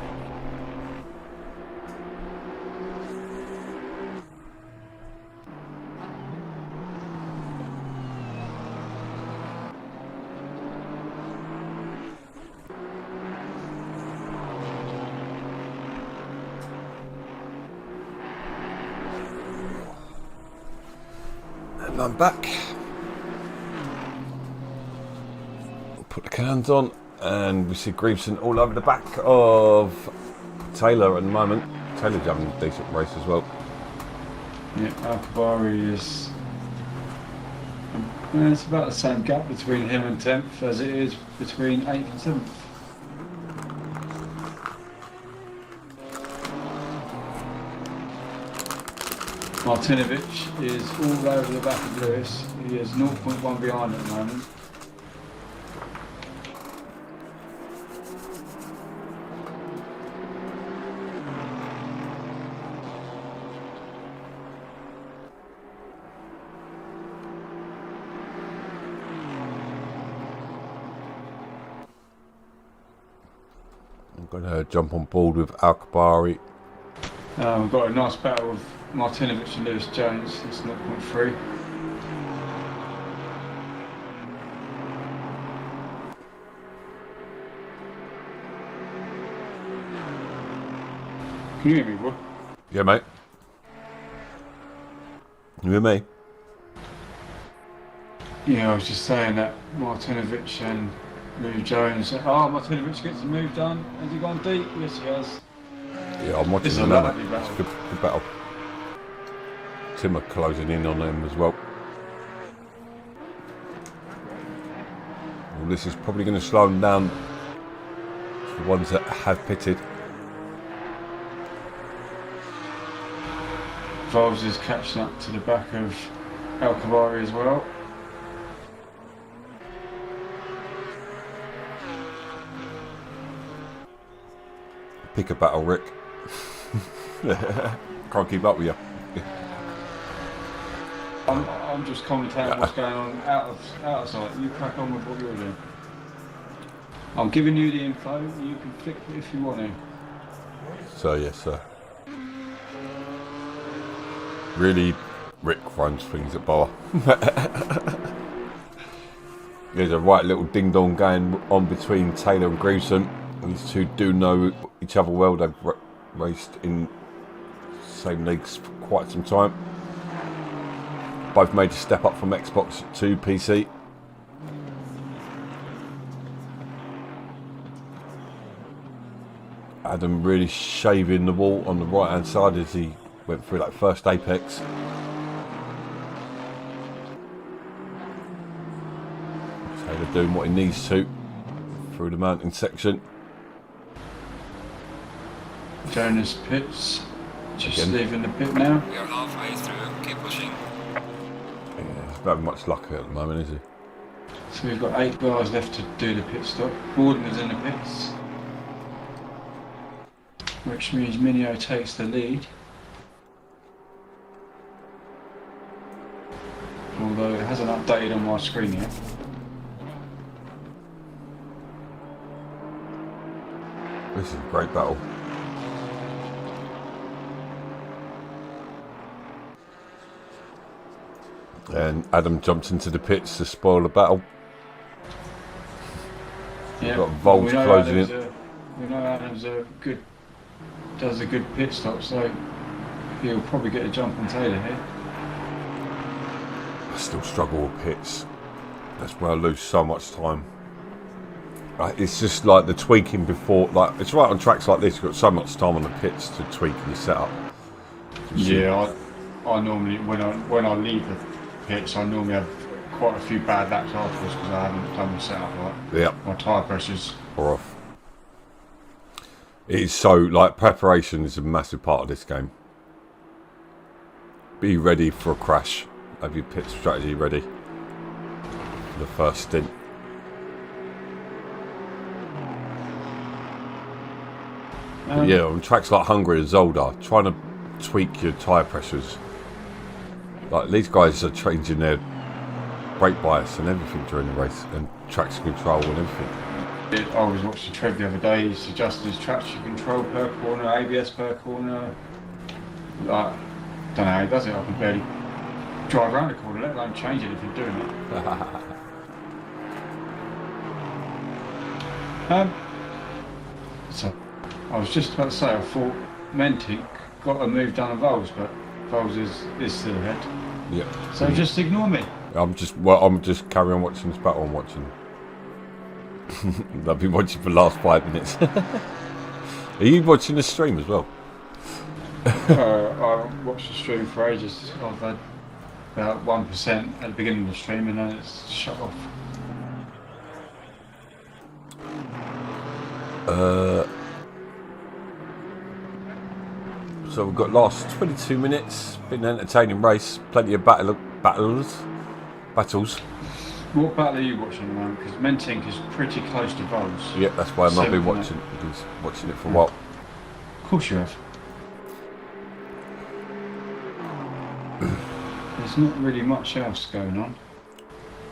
And I'm back. We'll put the cans on and we see Greaveson all over the back of Taylor at the moment. Taylor's having a decent race as well. Yeah, Akbari is... it's about the same gap between him and 10th as it is between 8th and 7th. Martinovic is all over the back of Lewis. He is 0.1 behind at the moment. I'm going to jump on board with Akbari. We've got a nice battle with Martinovic and Lewis Jones. It's 0.3. Can you hear me, bro? Yeah, mate. You hear me? Yeah, I was just saying that Martinovic and Lewis Jones. Martinovic gets the move done. Has he gone deep? Yes, he has. Yeah, I'm watching It's him a now. lovely It's battle. good battle. Timmer closing in on him as well. Well, this is probably going to slow them down. The ones that have pitted. Valves is catching up to the back of Alcavari as well. Pick a battle, Rick. Can't keep up with you. I'm just commentating what's going on out of sight. You crack on with what you're doing. I'm giving you the info. You can flick it if you want to. So yes, sir. Really, Rick runs things at BoA. There's a right little ding dong going on between Taylor and Grieveson. These two do know each other well. They've raced in the same leagues for quite some time. Both made a step up from Xbox to PC. Adam really shaving the wall on the right hand side as he went through that first apex. Taylor doing what he needs to through the mountain section. Jonas pits. Just Again. leaving the pit now. We are halfway through. Keep pushing. Yeah, he's not having much luck at the moment, is he? So we've got 8 guys left to do the pit stop. Borden is in the pits, which means Minio takes the lead. Although it hasn't updated on my screen yet. This is a great battle. And Adam jumps into the pits to spoil the battle. Yeah, We've got Volts closing in. We know Adam's does a good pit stop, so he'll probably get a jump on Taylor here. I still struggle with pits. That's where I lose so much time. It's just like the tweaking before, like it's right on tracks like this. You've got so much time on the pits to tweak your setup. Yeah, I normally when I leave the pits, I normally have quite a few bad laps afterwards because I haven't done my setup right. Yeah. My tyre pressures Or off. It is so, like, preparation is a massive part of this game. Be ready for a crash. Have your pit strategy ready for the first stint. But yeah, on tracks like Hungary and Zolder, trying to tweak your tyre pressures. Like, these guys are changing their brake bias and everything during the race, and traction control and everything. I was watching Trev the other day. He's adjusted his traction control per corner, ABS per corner. Like, don't know how he does it. I can barely drive around a corner, let alone change it if you're doing it. So I was just about to say, I thought Mentic got a move done on Vols, but Vols is still ahead. Yeah. So just ignore me. I'm just carrying on watching this battle I'm watching. I've been watching for the last 5 minutes. Are you watching the stream as well? I watched the stream for ages. I've had about 1% at the beginning of the stream and then it's shut off. So we've got last 22 minutes. Been an entertaining race. Plenty of battles. What battle are you watching at the moment? Because Mentink is pretty close to Vols. Yeah, that's why I've not been watching it for a while. Of course you have. There's not really much else going on.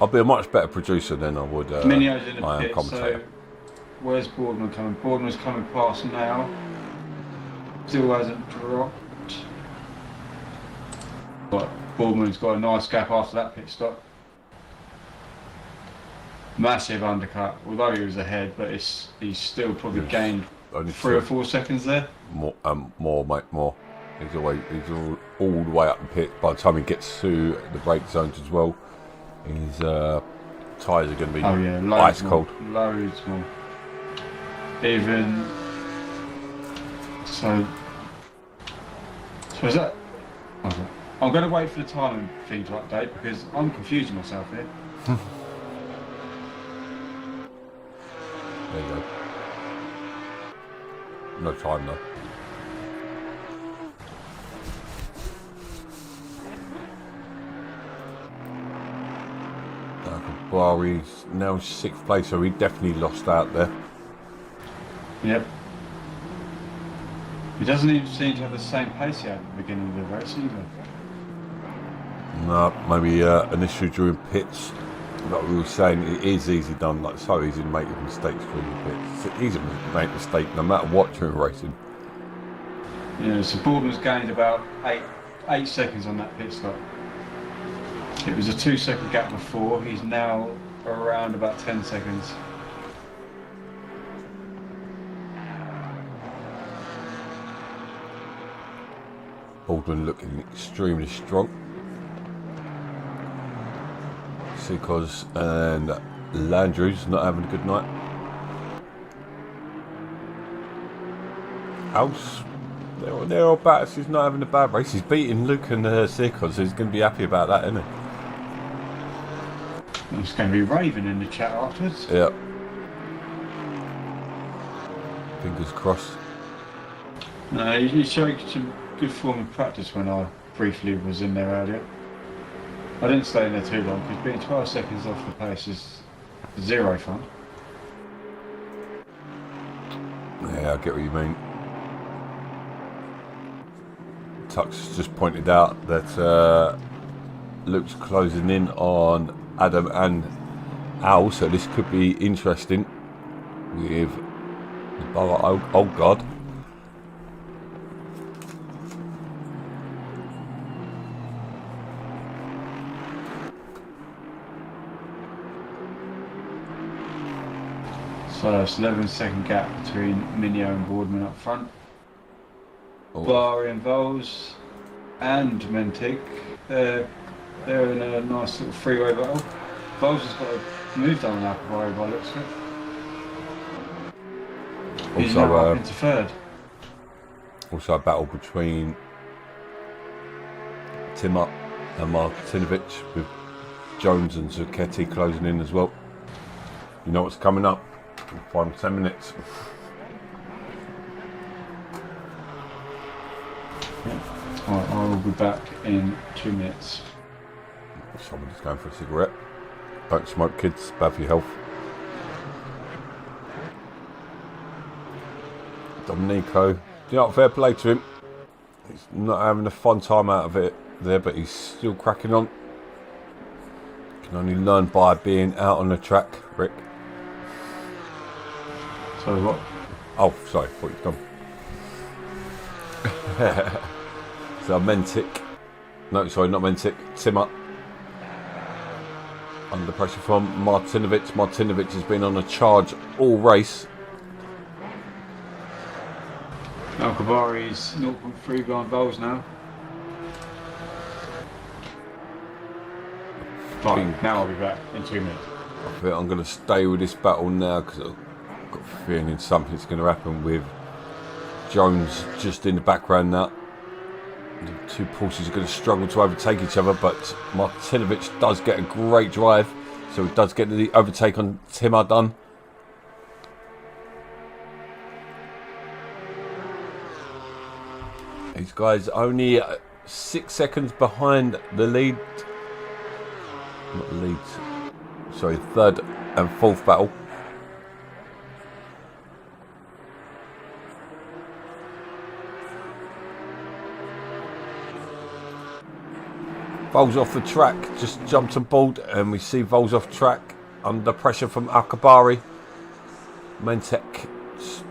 I'll be a much better producer than I would. Minio's in the I am pit, commentator. so where's Boardman coming? Boardman's coming past now. Still hasn't dropped. But Boardman's got a nice gap after that pit stop. Massive undercut, although he was ahead, but he's still probably gained Only 3 or 4 seconds there. More, mate, more. He's all the way up the pit. By the time he gets to the brake zones as well, his tyres are going to be ice cold. Loads more. Even so is that? Okay. I'm going to wait for the timing thing to update because I'm confusing myself here. There you go. No time though. Well, he's now 6th place, so he definitely lost out there. Yep. He doesn't even seem to have the same pace yet at the beginning of the race either. No, maybe an issue during pits. Like we were saying, it is easy done. Like so easy to make mistakes through the bits. It's easy to make mistakes no matter what during racing. Yeah, so Bournemouth's gained about 8 seconds on that pit stop. It was a 2-second gap before. He's now around about 10 seconds. Baldwin looking extremely strong. Seacos and Landry's not having a good night. House, they're all bats. He's not having a bad race. He's beating Luke and Seacos, so he's going to be happy about that, isn't he? It's going to be raving in the chat afterwards. Yeah. Fingers crossed. No, he showed some good form of practice when I briefly was in there earlier. I didn't stay in there too long because being 12 seconds off the pace is zero fun. Yeah, I get what you mean. Tux just pointed out that Luke's closing in on Adam and Al, so this could be interesting with the Boa Old God. So it's 11-second gap between Minio and Boardman up front. Oh. Barry and Voles and Mentic, they're in a nice little freeway battle. Voles has got a move done on Alcavari by the looks of it. He's now up into third. Also a battle between Timur and Martinovic with Jones and Zucchetti closing in as well. You know what's coming up in 5 to 10 minutes. I will be back in 2 minutes. Somebody's going for a cigarette. Don't smoke, kids. Bad for your health. Domenico. Do you know what? Fair play to him. He's not having a fun time out of it there, but he's still cracking on. Can only learn by being out on the track, Rick. So what? Oh, sorry. Thought you'd gone. So Mentic. No, sorry, not Mentic. Timur. Under pressure from Martinovic. Martinovic has been on a charge all race. Alcavari is 0.3 behind Voles now. Right, now I'll be back in 2 minutes. I think I'm going to stay with this battle now because I've got a feeling something's going to happen with Jones just in the background now. The two Porsches are going to struggle to overtake each other, but Martinovic does get a great drive, so he does get the overtake on Timur done. These guys only 6 seconds behind the lead. Not the lead. Sorry, third and fourth battle. Voles off the track, just jumped on board, and we see Voles off track under pressure from Alcavari. Mentek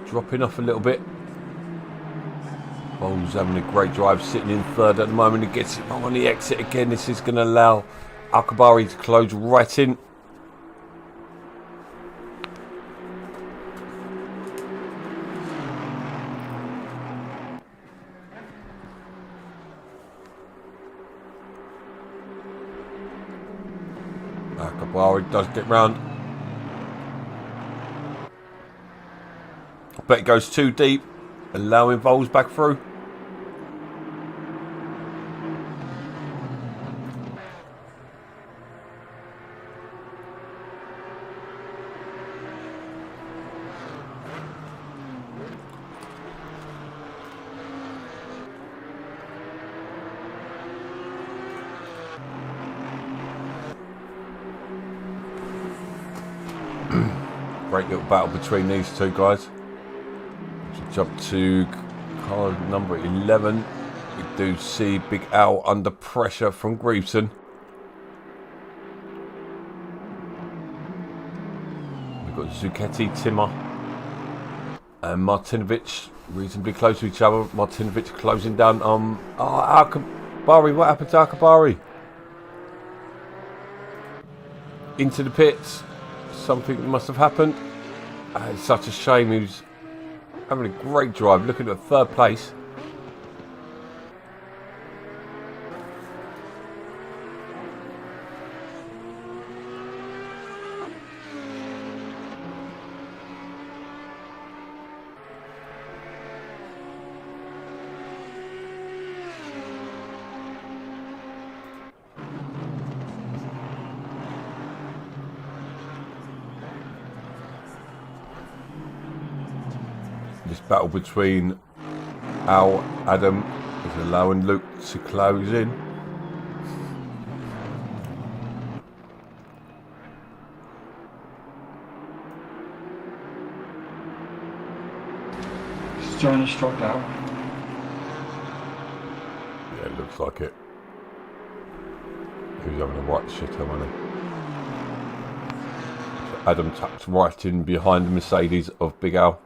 dropping off a little bit. Voles having a great drive, sitting in third at the moment. He gets it wrong on the exit again. This is going to allow Alcavari to close right in. Alcavari does get round. But it goes too deep, allowing Voles back through. Great little battle between these two guys. So jump to car number 11. We do see Big Al under pressure from Greaveson. got Zucchetti, Timmer and Martinovic reasonably close to each other. Martinovic closing down on Alkabari. What happened to Alkabari? Into the pits. Something must have happened. It's such a shame. He was having a great drive, looking at third place. This battle between Al, Adam is allowing Luke to close in. Jonas dropped out. Yeah, it looks like it. He was having a right shitter, wasn't he? So Adam tucked right in behind the Mercedes of Big Al.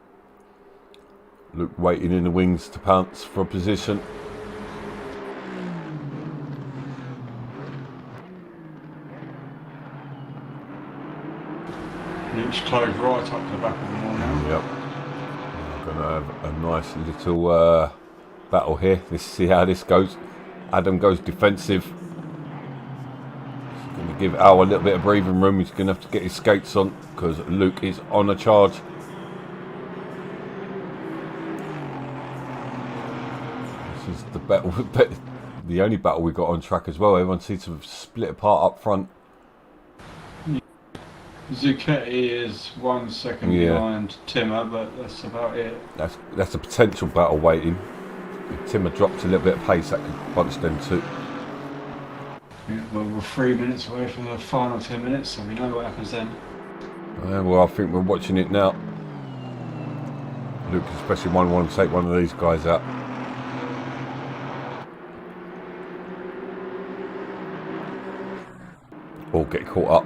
Luke waiting in the wings to pounce for a position. Luke's closed right up to the back of the wall now. Yep. We're going to have a nice little battle here. Let's see how this goes. Adam goes defensive. He's going to give Al a little bit of breathing room. He's going to have to get his skates on because Luke is on a charge. This is the battle, the only battle we got on track as well. Everyone seems to have split apart up front. Zucchetti is 1 second behind Timmer, but that's about it. That's a potential battle waiting. If Timmer drops a little bit of pace, that could bunch them too. Yeah, well, we're 3 minutes away from the final 10 minutes, so we know what happens then. Well, I think we're watching it now. Luke especially want to take one of these guys out. Or get caught up.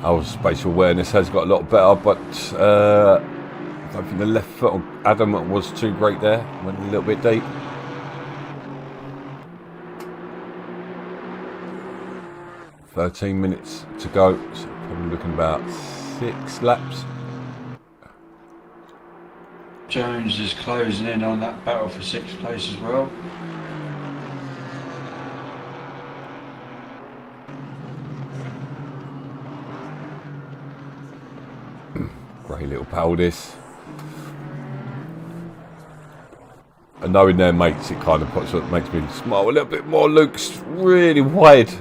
Our spatial awareness has got a lot better, but I don't think the left foot of Adam was too great there. Went a little bit deep. "13 minutes to go, so probably looking about 6 laps. Jones is closing in on that battle for 6th place as well. Great little pal this. And knowing their mates, it kind of makes me smile a little bit more. Luke's really wide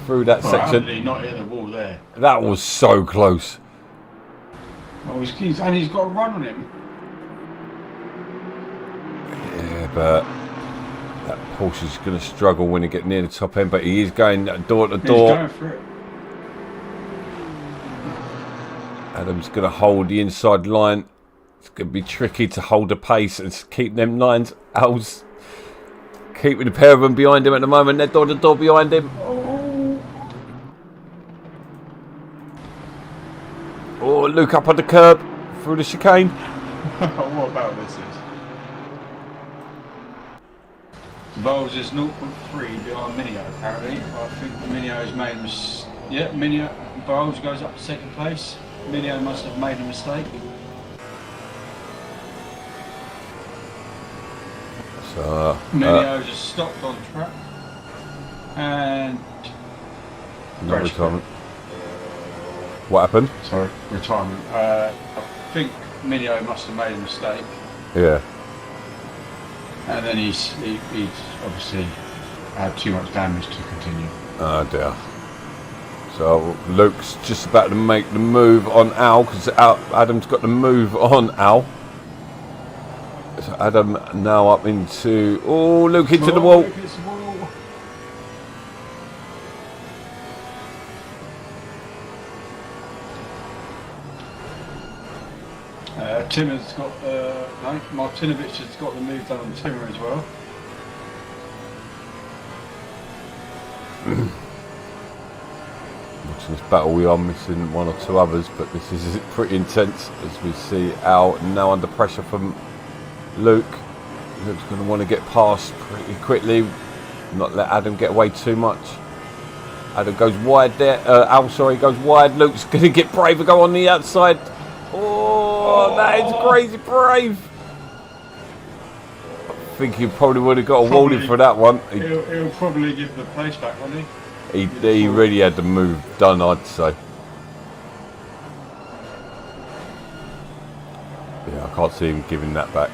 through that section. He not hit the wall there. That was so close. Oh, he's got a run on him. Yeah, but that Porsche is going to struggle when he gets near the top end. But he is going door to door. He's going for it. Adam's going to hold the inside line. It's going to be tricky to hold the pace and keep them lines. Al's keeping a pair of them behind him at the moment. They're door to door behind him. Oh, Luke up on the curb through the chicane. What about this is? Bowles is 0.3 behind Minio apparently. I think Minio's made a mistake. Yeah, Minio. Bowles goes up to 2nd place. Minio must have made a mistake. So Minio just stopped on track and no retirement. What happened? Sorry, retirement. I think Minio must have made a mistake. Yeah. And then he's obviously had too much damage to continue. Oh dear. So Luke's just about to make the move on Al because Adam's got the move on Al. So Adam now up into... Oh, Luke into the wall. Luke hits the wall. Timmer's got... no, Martinovic has got the move done on Timmer as well. watching this battle. We are missing one or two others, but this is pretty intense as we see Al now under pressure from Luke. Luke's going to want to get past pretty quickly, not let Adam get away too much. Adam goes wide there. Al, sorry, goes wide. Luke's going to get brave and go on the outside. Oh, that is crazy brave. I think he probably would have got a warning for that one. He'll probably give the place back, won't he? He really had the move done, I'd say. Yeah, I can't see him giving that back.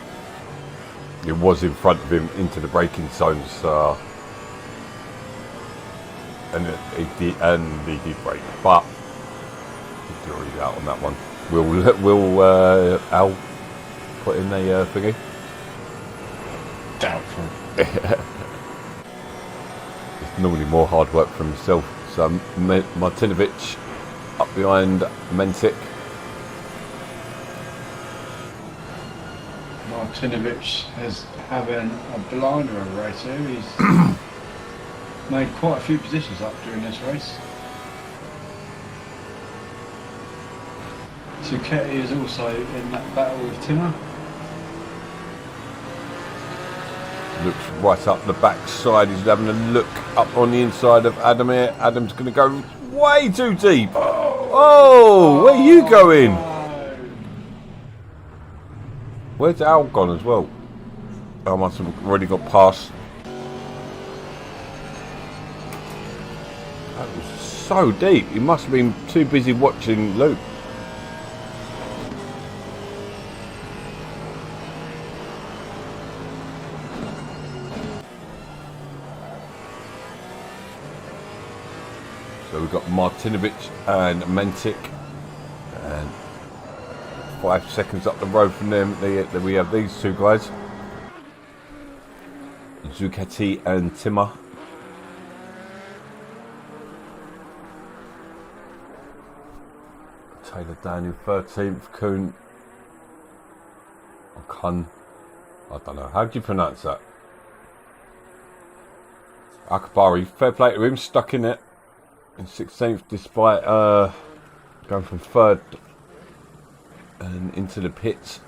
It was in front of him into the braking zones, and he did brake, but the jury's out on that one. Will Al put in a thingy? Doubtful. It's normally more hard work for himself. So Martinovic up behind Mentic. Martinovic has having a blinder of a race here. He's made quite a few positions up during this race. Zucchetti is also in that battle with Timmer. Looks right up the back side. He's having a look up on the inside of Adam here. Adam's going to go way too deep. Oh, where are you going? Where's Al gone as well? I must have already got past. That was so deep. He must have been too busy watching Luke. So we've got Martinovic and Mentic, and 5 seconds up the road from them, we have these two guys, Zucchetti and Timmer. Taylor Daniel 13th, Kuhn, or Kun, I don't know, how do you pronounce that? Akbari, fair play to him, stuck in it. In 16th, despite going from 3rd and into the pits.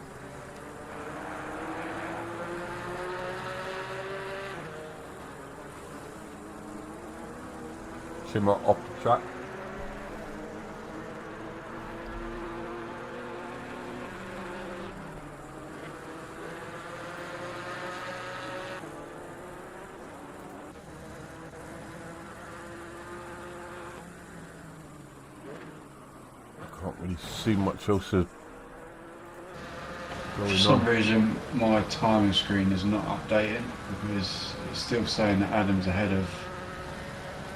Timmer off the track. Can't really see much else going For some reason my timing screen is not updating because it's still saying that Adam's ahead of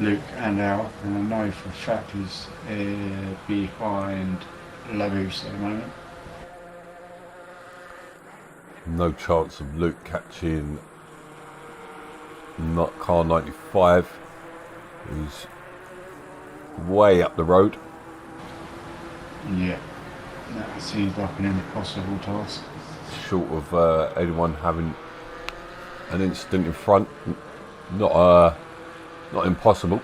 Luke and Al, and I know for a fact he's behind Labus at the moment. No chance of Luke catching not car 95. He's way up the road. Yeah, that seems like an impossible task. Short of anyone having an incident in front. Not impossible.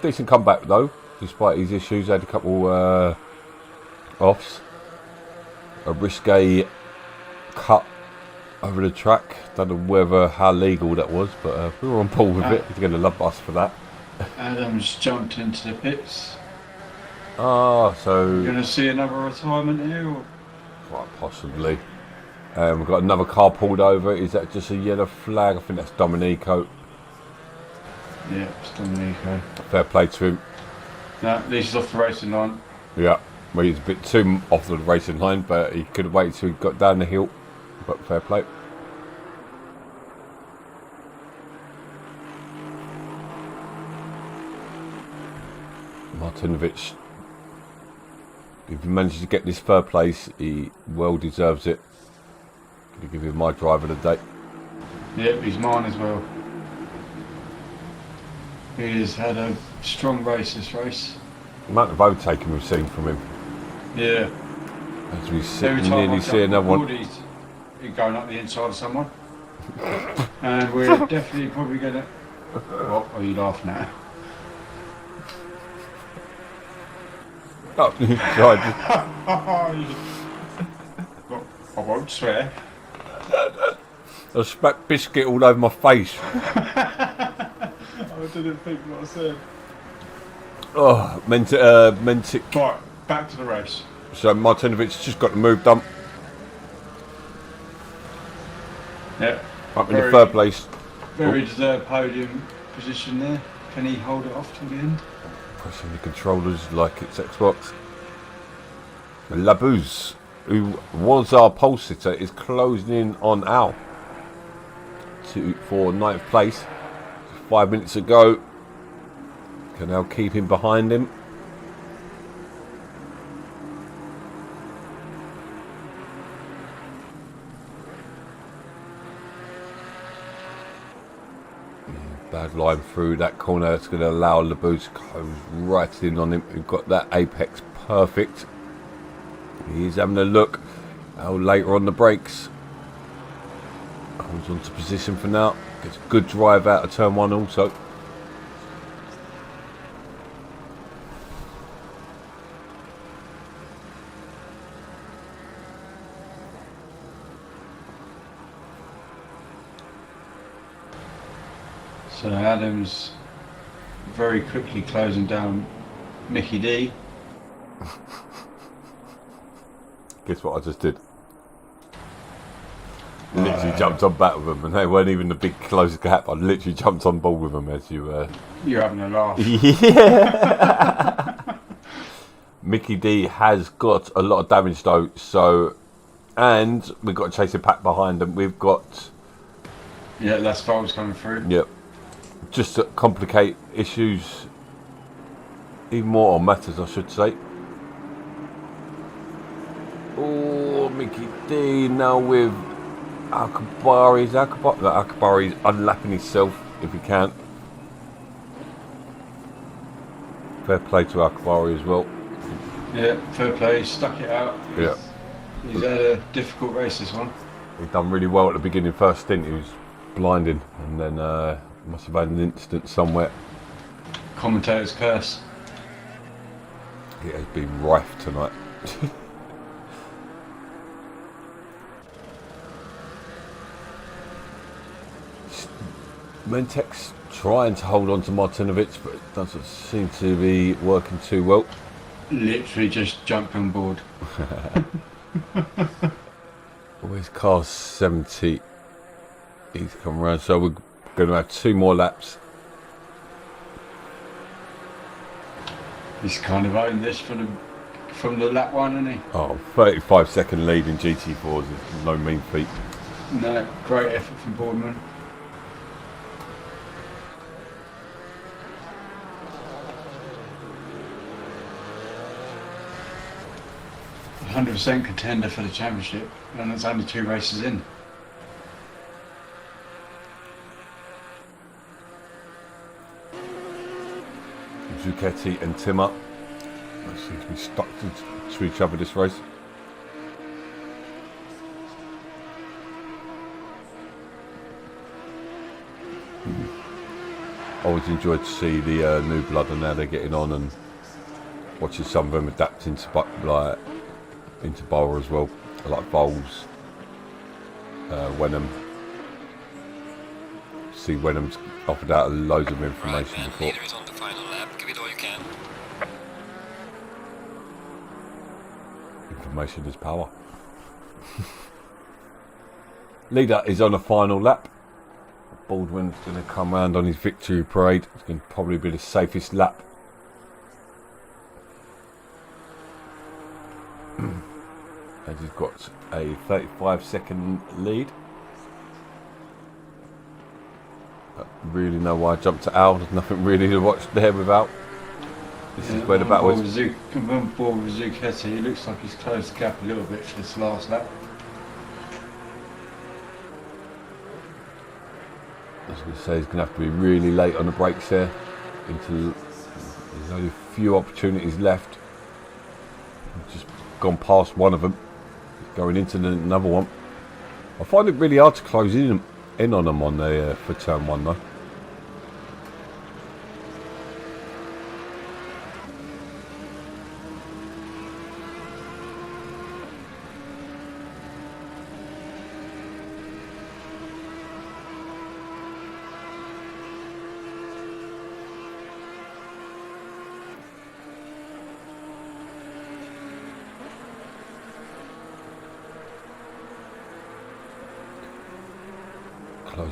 Decent comeback though, despite his issues. Had a couple offs. A risque cut over the track. Don't know how legal that was, but we were on board with it. He's going to love us for that. Adam's jumped into the pits. Ah, so We're going to see another retirement here? Or? quite possibly. We've got another car pulled over. Is that just a yellow flag? I think that's Domenico. Yeah, it's Domenico. Fair play to him. No, this is off the racing line. Yeah, well, he's a bit too off the racing line, but he could have waited till he got down the hill. But fair play. Martinovic, if he manages to get this third place, he well deserves it. Gonna give him my driver of the day. Yep, he's mine as well. He has had a strong race this race. The amount of overtaking we've seen from him. Yeah. As we sit Every and time nearly I see another one. he's going up the inside of someone. And we're definitely probably going to... What are you laughing at? Oh, sorry. I won't swear. I spat biscuit all over my face. I didn't think what I said. Oh, meant it. Right, back to the race. So Martinovic's just got the move done. Yep. Up in the third place. Very deserved podium position there. Can he hold it off till the end? Pressing the controllers like it's Xbox. Labuz, who was our pole sitter, is closing in on Al for 9th place. 5 minutes ago. Can Al keep him behind him? Bad line through that corner. It's going to allow Labuz to close right in on him. We've got that apex perfect. He's having a look. Al later on the brakes. Holds on to position for now. Gets a good drive out of turn 1 also. So Adam's very quickly closing down Mickey D. Guess what I just did? Literally jumped on back with them, and they weren't even the big close gap. I literally jumped on board with them as you. You're having a laugh. Yeah. Mickey D has got a lot of damage though, so, and we've got a chasing pack behind them. We've got. Yeah, that's Foles coming through. Yep. Just to complicate issues even more, or matters, I should say. Oh, Mickey D now with Akbari's Akbari's unlapping himself if he can. Fair play to Akbari as well. Yeah, fair play. Stuck it out. Yeah. He's had a difficult race this one. He done really well at the beginning. First stint, he was blinding, and then must have had an incident somewhere. Commentator's curse. It has been rife tonight. Mentek's trying to hold on to Martinovic, but it doesn't seem to be working too well. Literally just jumped on board. Where's car 70? He's come around, so we're going to have 2 more laps. He's kind of owned this from the lap 1, isn't he? Oh, 35-second lead in GT4s is no mean feat. No, great effort from Boardman. 100% contender for the championship, and it's only 2 races in. Zucchetti and Timmer seem to be stuck to each other this race. Always enjoyed to see the new blood and how they're getting on, and watching some of them adapt into bowler as well, like Bowles, Wenham. See Wenham's offered out loads of information before. Leader is on the final lap. Give it all you can. Information is power. Leader is on a final lap. Baldwin's going to come round on his victory parade. It's going to probably be the safest lap. As he's got a 35-second lead. Don't really know why I jumped to Al. There's nothing really to watch there without. This is where the battle is. On board with Zucchetti, it looks like he's closed the gap a little bit for this last lap. I was going to say he's going to have to be really late on the brakes there. There's only a few opportunities left. He's just gone past one of them. Going into another one. I find it really hard to close in on them on the for turn 1 though.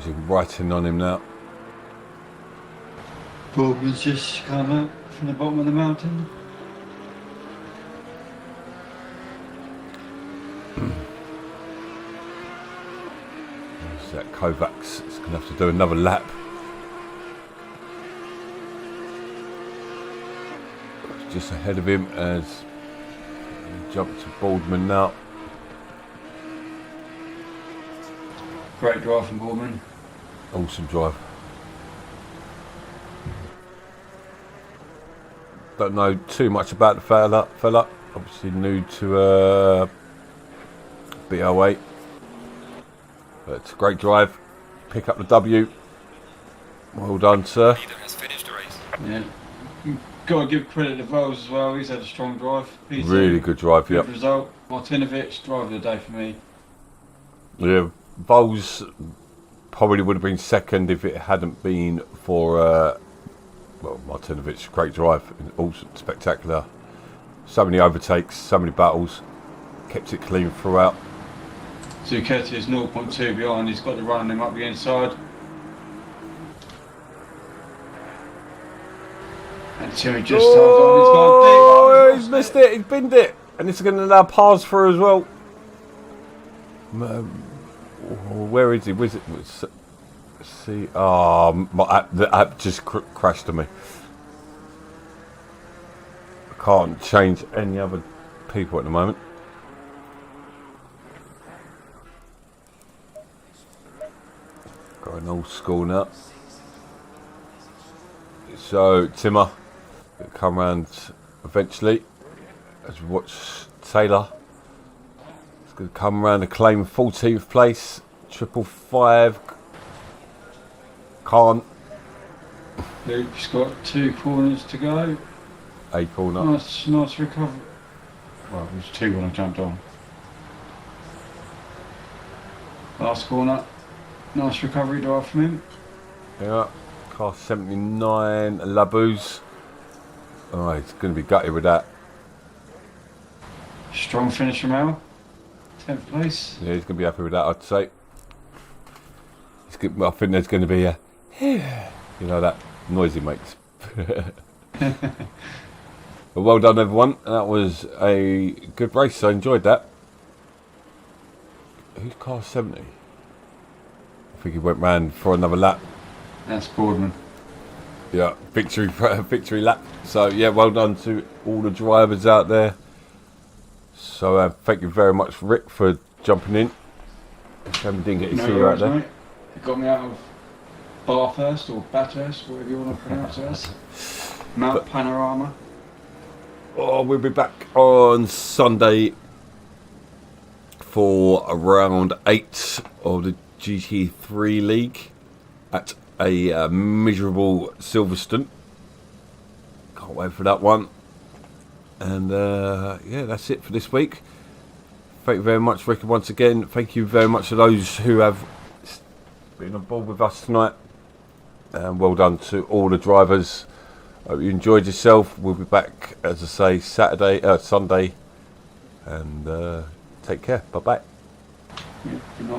he's writing on him now. Boardman's just come up from the bottom of the mountain. That Kovacs is going to have to do another lap. Just ahead of him as he jumped to Boardman now. Great drive from Boardman. Awesome drive. Don't know too much about the fella. Obviously new to BoATV. But it's a great drive. Pick up the W. Well done, sir. Leader has finished the race. Yeah. Got to give credit to Vols as well. He's had a strong drive. Really good drive, Good yep. result. Martinovic, driver of the day for me. Yeah, Vols probably would have been second if it hadn't been for well, Martinovic. Great drive, all spectacular. So many overtakes, so many battles. Kept it clean throughout. Zucchetti is 0.2 behind. He's got to run him up the inside. And Timmy just holds on. He's gone deep. Oh, he's missed it. He's binned it, and it's going to allow pass through as well. Where is he? Where's it? See, the app just crashed to me. I can't change any other people at the moment. Got an old school now. So Timmer will come round eventually as we watch Taylor. It's going to come round and claim 14th place. 555. Can't. Luke's got 2 corners to go. A corner. Nice recovery. Well, it was 2 when I jumped on. Last corner. Nice recovery drive from him. Yeah. Car 79. Labus. Oh, he's going to be gutted with that. Strong finish from Al. 10th place. Yeah, he's going to be happy with that, I'd say. I think there's going to be a, you know, that noise he makes. But well done, everyone. That was a good race. I enjoyed that. Who's car 70? I think he went round for another lap. That's Boardman. Yeah, victory lap. So yeah, well done to all the drivers out there. So thank you very much, Rick, for jumping in. Shame we didn't get to see you out there. Mate. You got me out of Bathurst or Bathurst, whatever you want to pronounce it as. Mount Panorama. Oh, we'll be back on Sunday for round 8 of the GT3 League at a miserable Silverstone. Can't wait for that one. And yeah, that's it for this week. Thank you very much, Rick, once again. Thank you very much to those who have been on board with us tonight. And well done to all the drivers. Hope you enjoyed yourself. We'll be back, as I say, Sunday. And take care. Bye-bye. Yeah, good night.